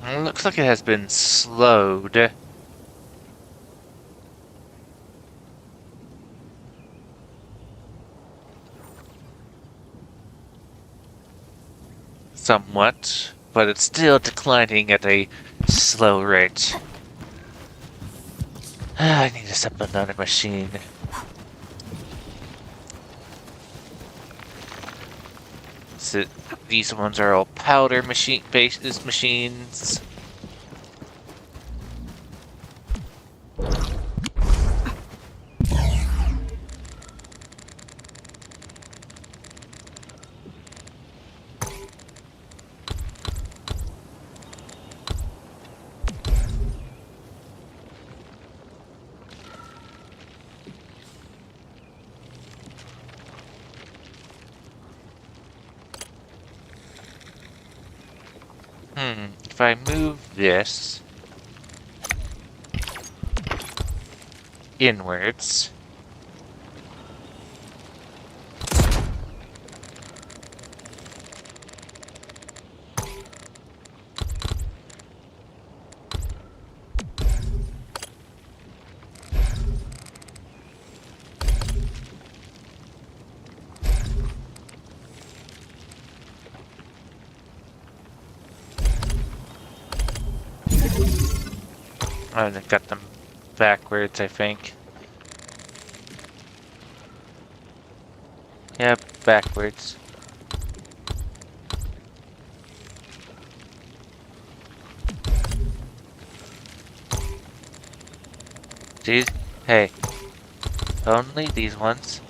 Looks like it has been slowed. Somewhat, but it's still declining at a slow rate. I need to set another machine. So these ones are all powder based machines. If I move this inwards, I got them backwards, I think. Yeah, backwards. These, hey, only these ones.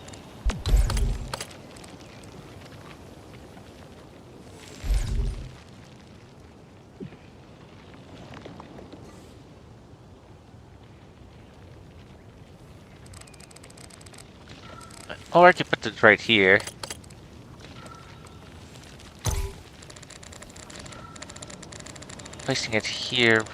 Or I could put it right here. Placing it here.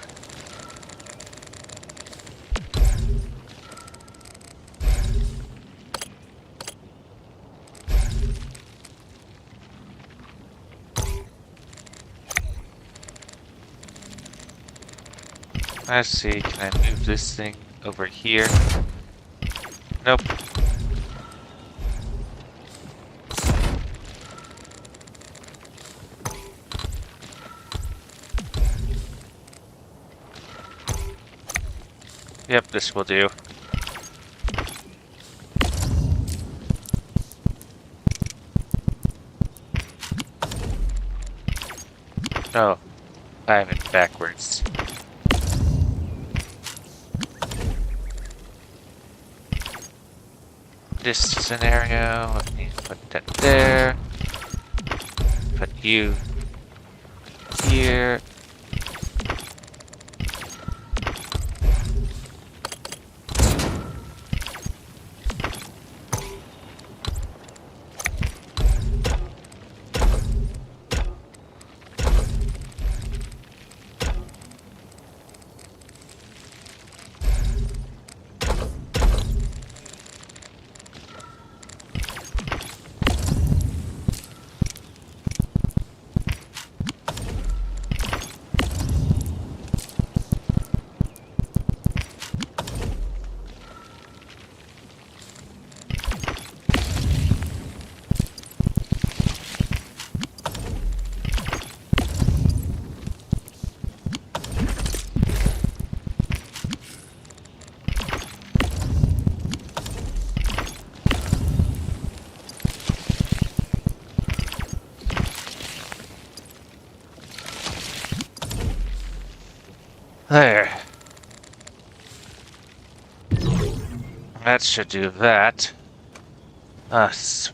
Let's see, can I move this thing over here? Nope. Yep, this will do. Oh, I have it backwards. This scenario, let me put that there. Put you here. There. That should do that. Us.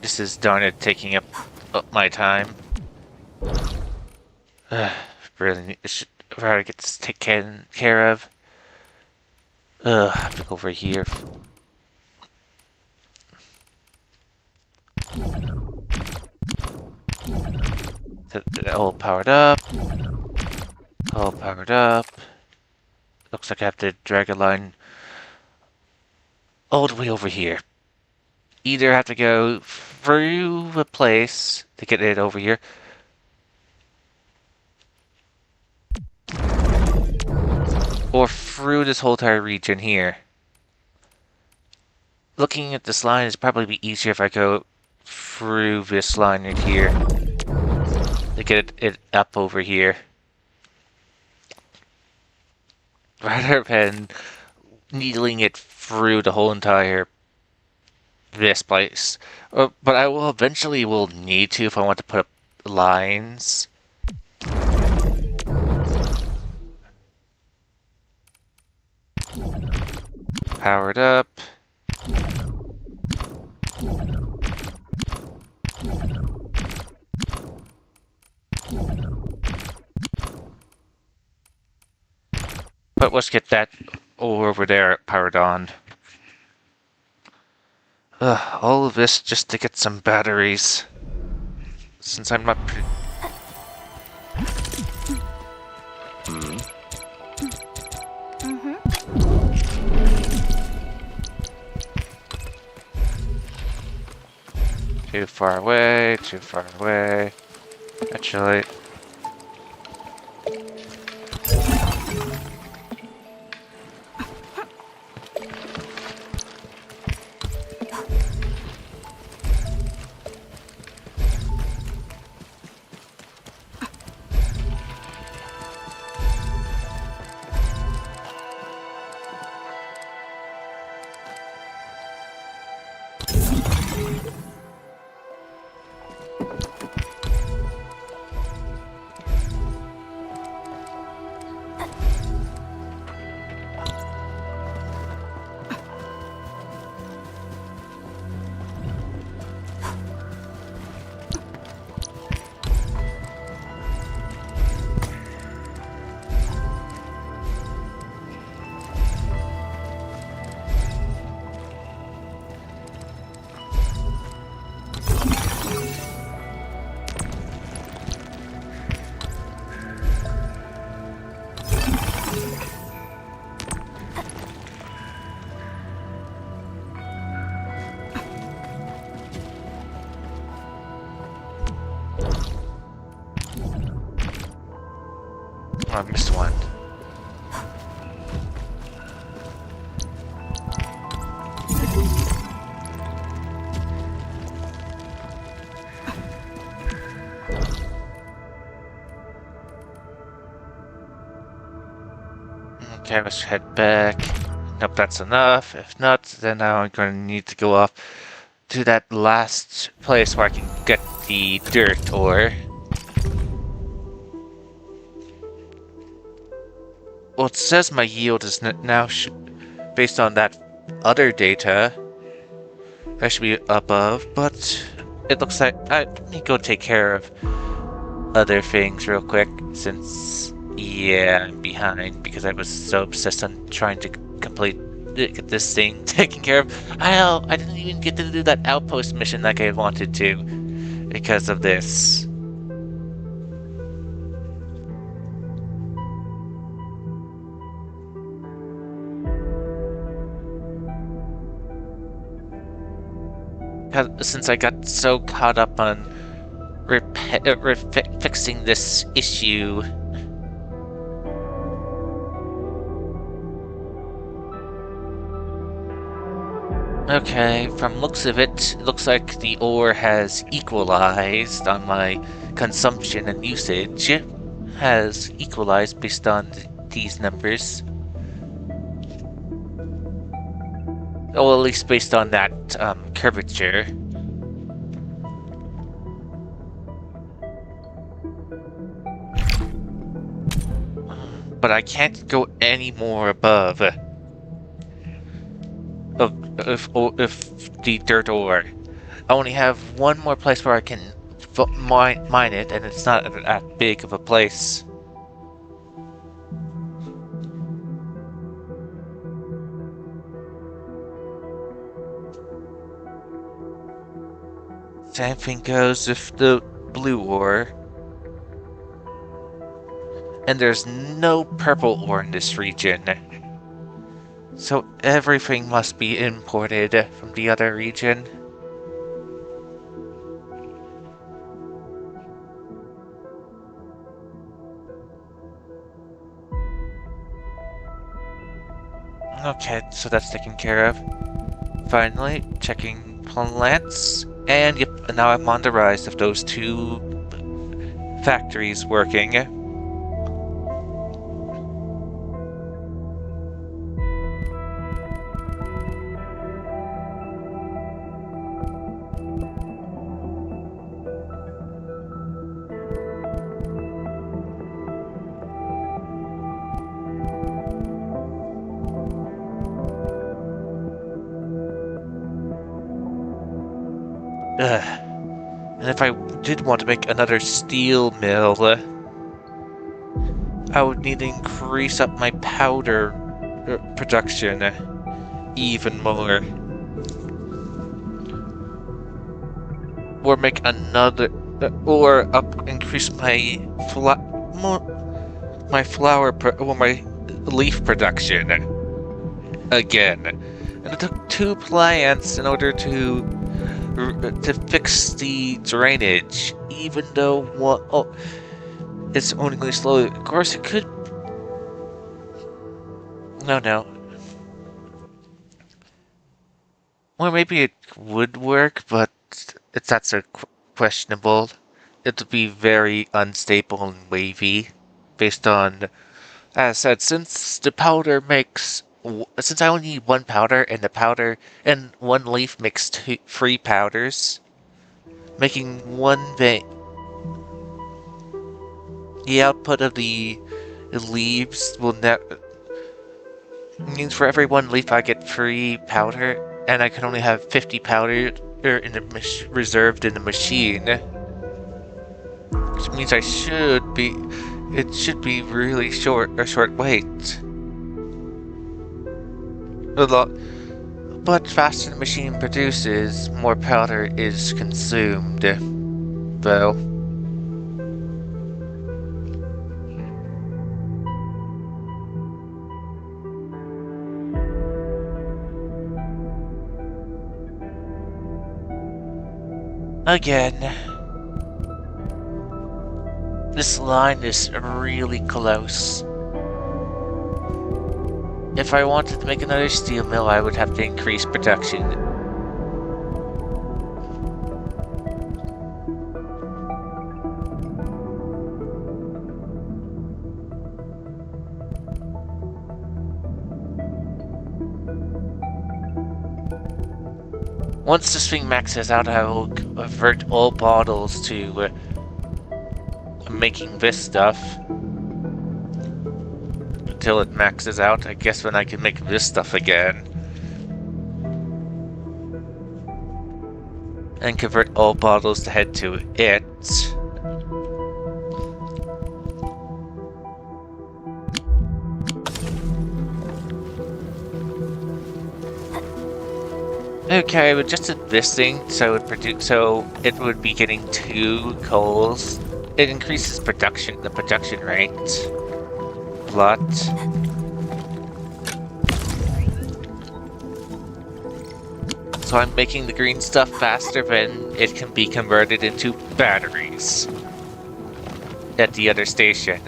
This is darn it taking up my time. Really, should probably get this taken care of. I have to go over here. All powered up. All powered up. Looks like I have to drag a line all the way over here. either have to go through the place to get it over here, or through this whole entire region here. Looking at this line, it'd probably be easier if I go through this line right here to get it up over here, rather than needling it through the whole entire this place. But I will eventually need to if I want to put up lines. Powered up. But let's get that over there powered on. All of this just to get some batteries. Since I'm not too far away, too far away. Actually. I missed one. Okay, let's head back. Nope, that's enough. If not, then now I'm going to need to go off to that last place where I can get the dirt ore. Well, it says my yield is now, based on that other data, I should be above, but it looks like I need to go take care of other things real quick, since, yeah, I'm behind, because I was so obsessed on trying to get this thing taken care of. Hell, I didn't even get to do that outpost mission like I wanted to, because of this. Since I got so caught up on fixing this issue. Okay, from looks of it, it looks like the ore has equalized on my consumption and usage. Has equalized based on these numbers. Well, at least based on that curvature. But I can't go any more above if the dirt ore. I only have one more place where I can mine it, and it's not that big of a place. Same thing goes with the blue ore. And there's no purple ore in this region. So everything must be imported from the other region. Okay, so that's taken care of. Finally, checking plants. And yep, now I'm on the rise of those 2 factories working. And if I did want to make another steel mill, I would need to increase up my powder production even more. Or make another, or increase my my leaf production again. And it took 2 plants in order to fix the drainage, even though it's only going slowly. Of course, it could. No. Well, maybe it would work, but that's questionable. It would be very unstable and wavy, based on, as I said, since I only need 1 powder, and the powder and 1 leaf makes 3 powders, making 1 the output of the leaves will means for every 1 leaf I get 3 powder, and I can only have 50 powder reserved in the machine, which means it should be really short wait. But faster the machine produces, more powder is consumed, though. Again, this line is really close. If I wanted to make another steel mill, I would have to increase production. Once the swing maxes out, I will convert all bottles to making this stuff. Until it maxes out, I guess, when I can make this stuff again. And convert all bottles to head to it. Okay, but just this thing, so it would be getting 2 coals. It increases the production rate. But so I'm making the green stuff faster than it can be converted into batteries at the other station.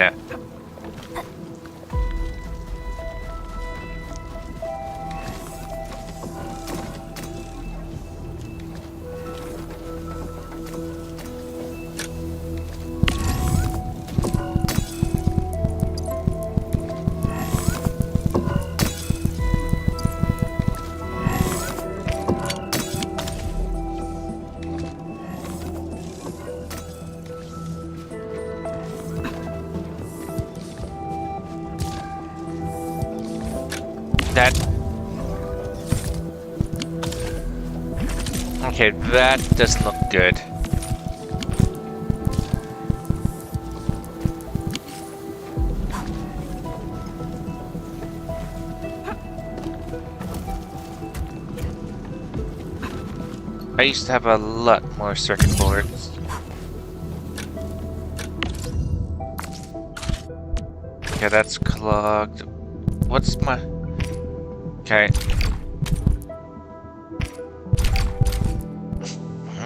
Okay, that doesn't look good. I used to have a lot more circuit boards. Okay, that's clogged. What's my... Okay.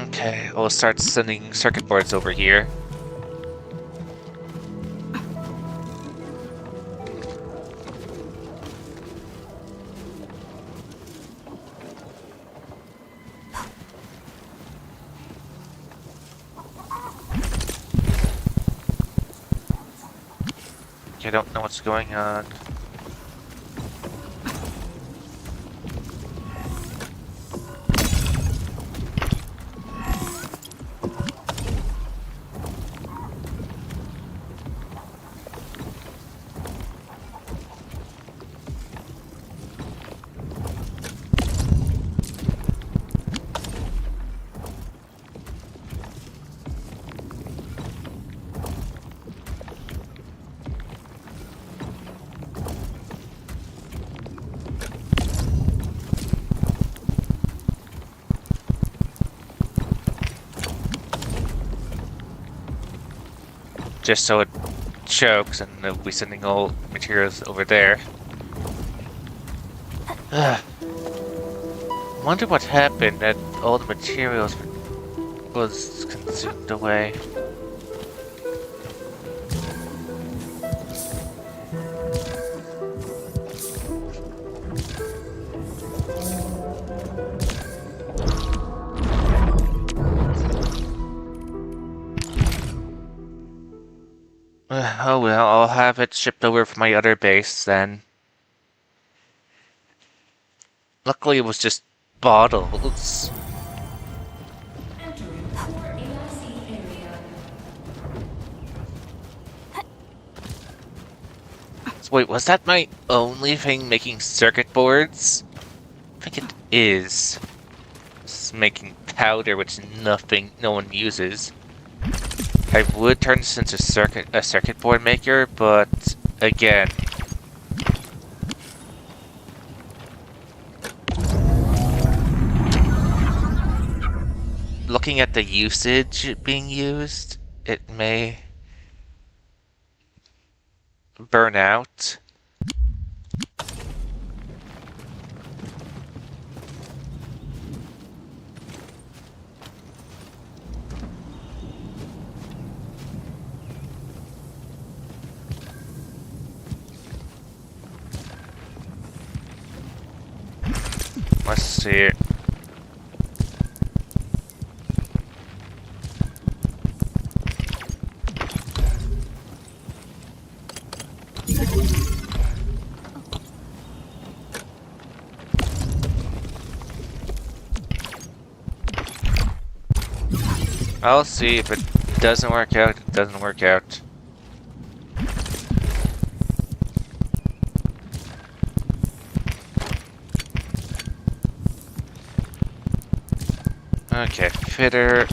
Okay, I'll start sending circuit boards over here. I don't know what's going on. Just so it chokes and they'll be sending all materials over there. Wonder what happened that all the materials was consumed away. Oh well, I'll have it shipped over from my other base then. Luckily it was just bottles. So wait, was that my only thing making circuit boards? I think it is. It's making powder, which no one uses. I would turn this into a circuit board maker, but again, looking at the usage being used, it may burn out. Let's see. I'll see if it doesn't work out, it doesn't work out. Okay, fitter.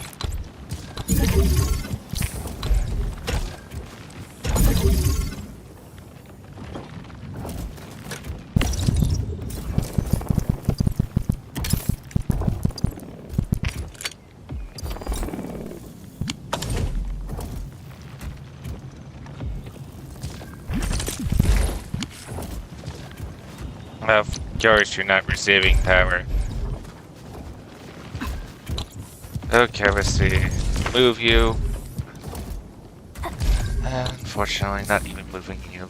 Of course you're not receiving power. Okay, let's see. Move you. Unfortunately, not even moving you.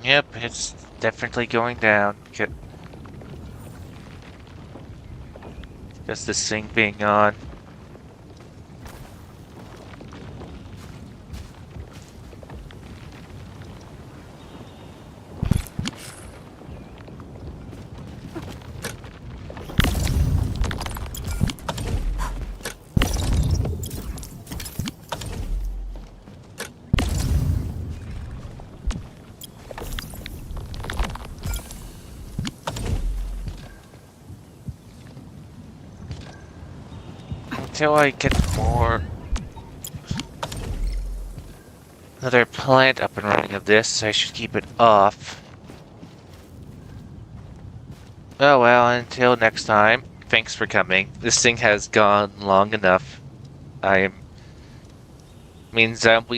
Yep, it's definitely going down. Just this thing being on. Until I get another plant up and running of this, I should keep it off. Oh well, until next time. Thanks for coming. This thing has gone long enough. Means we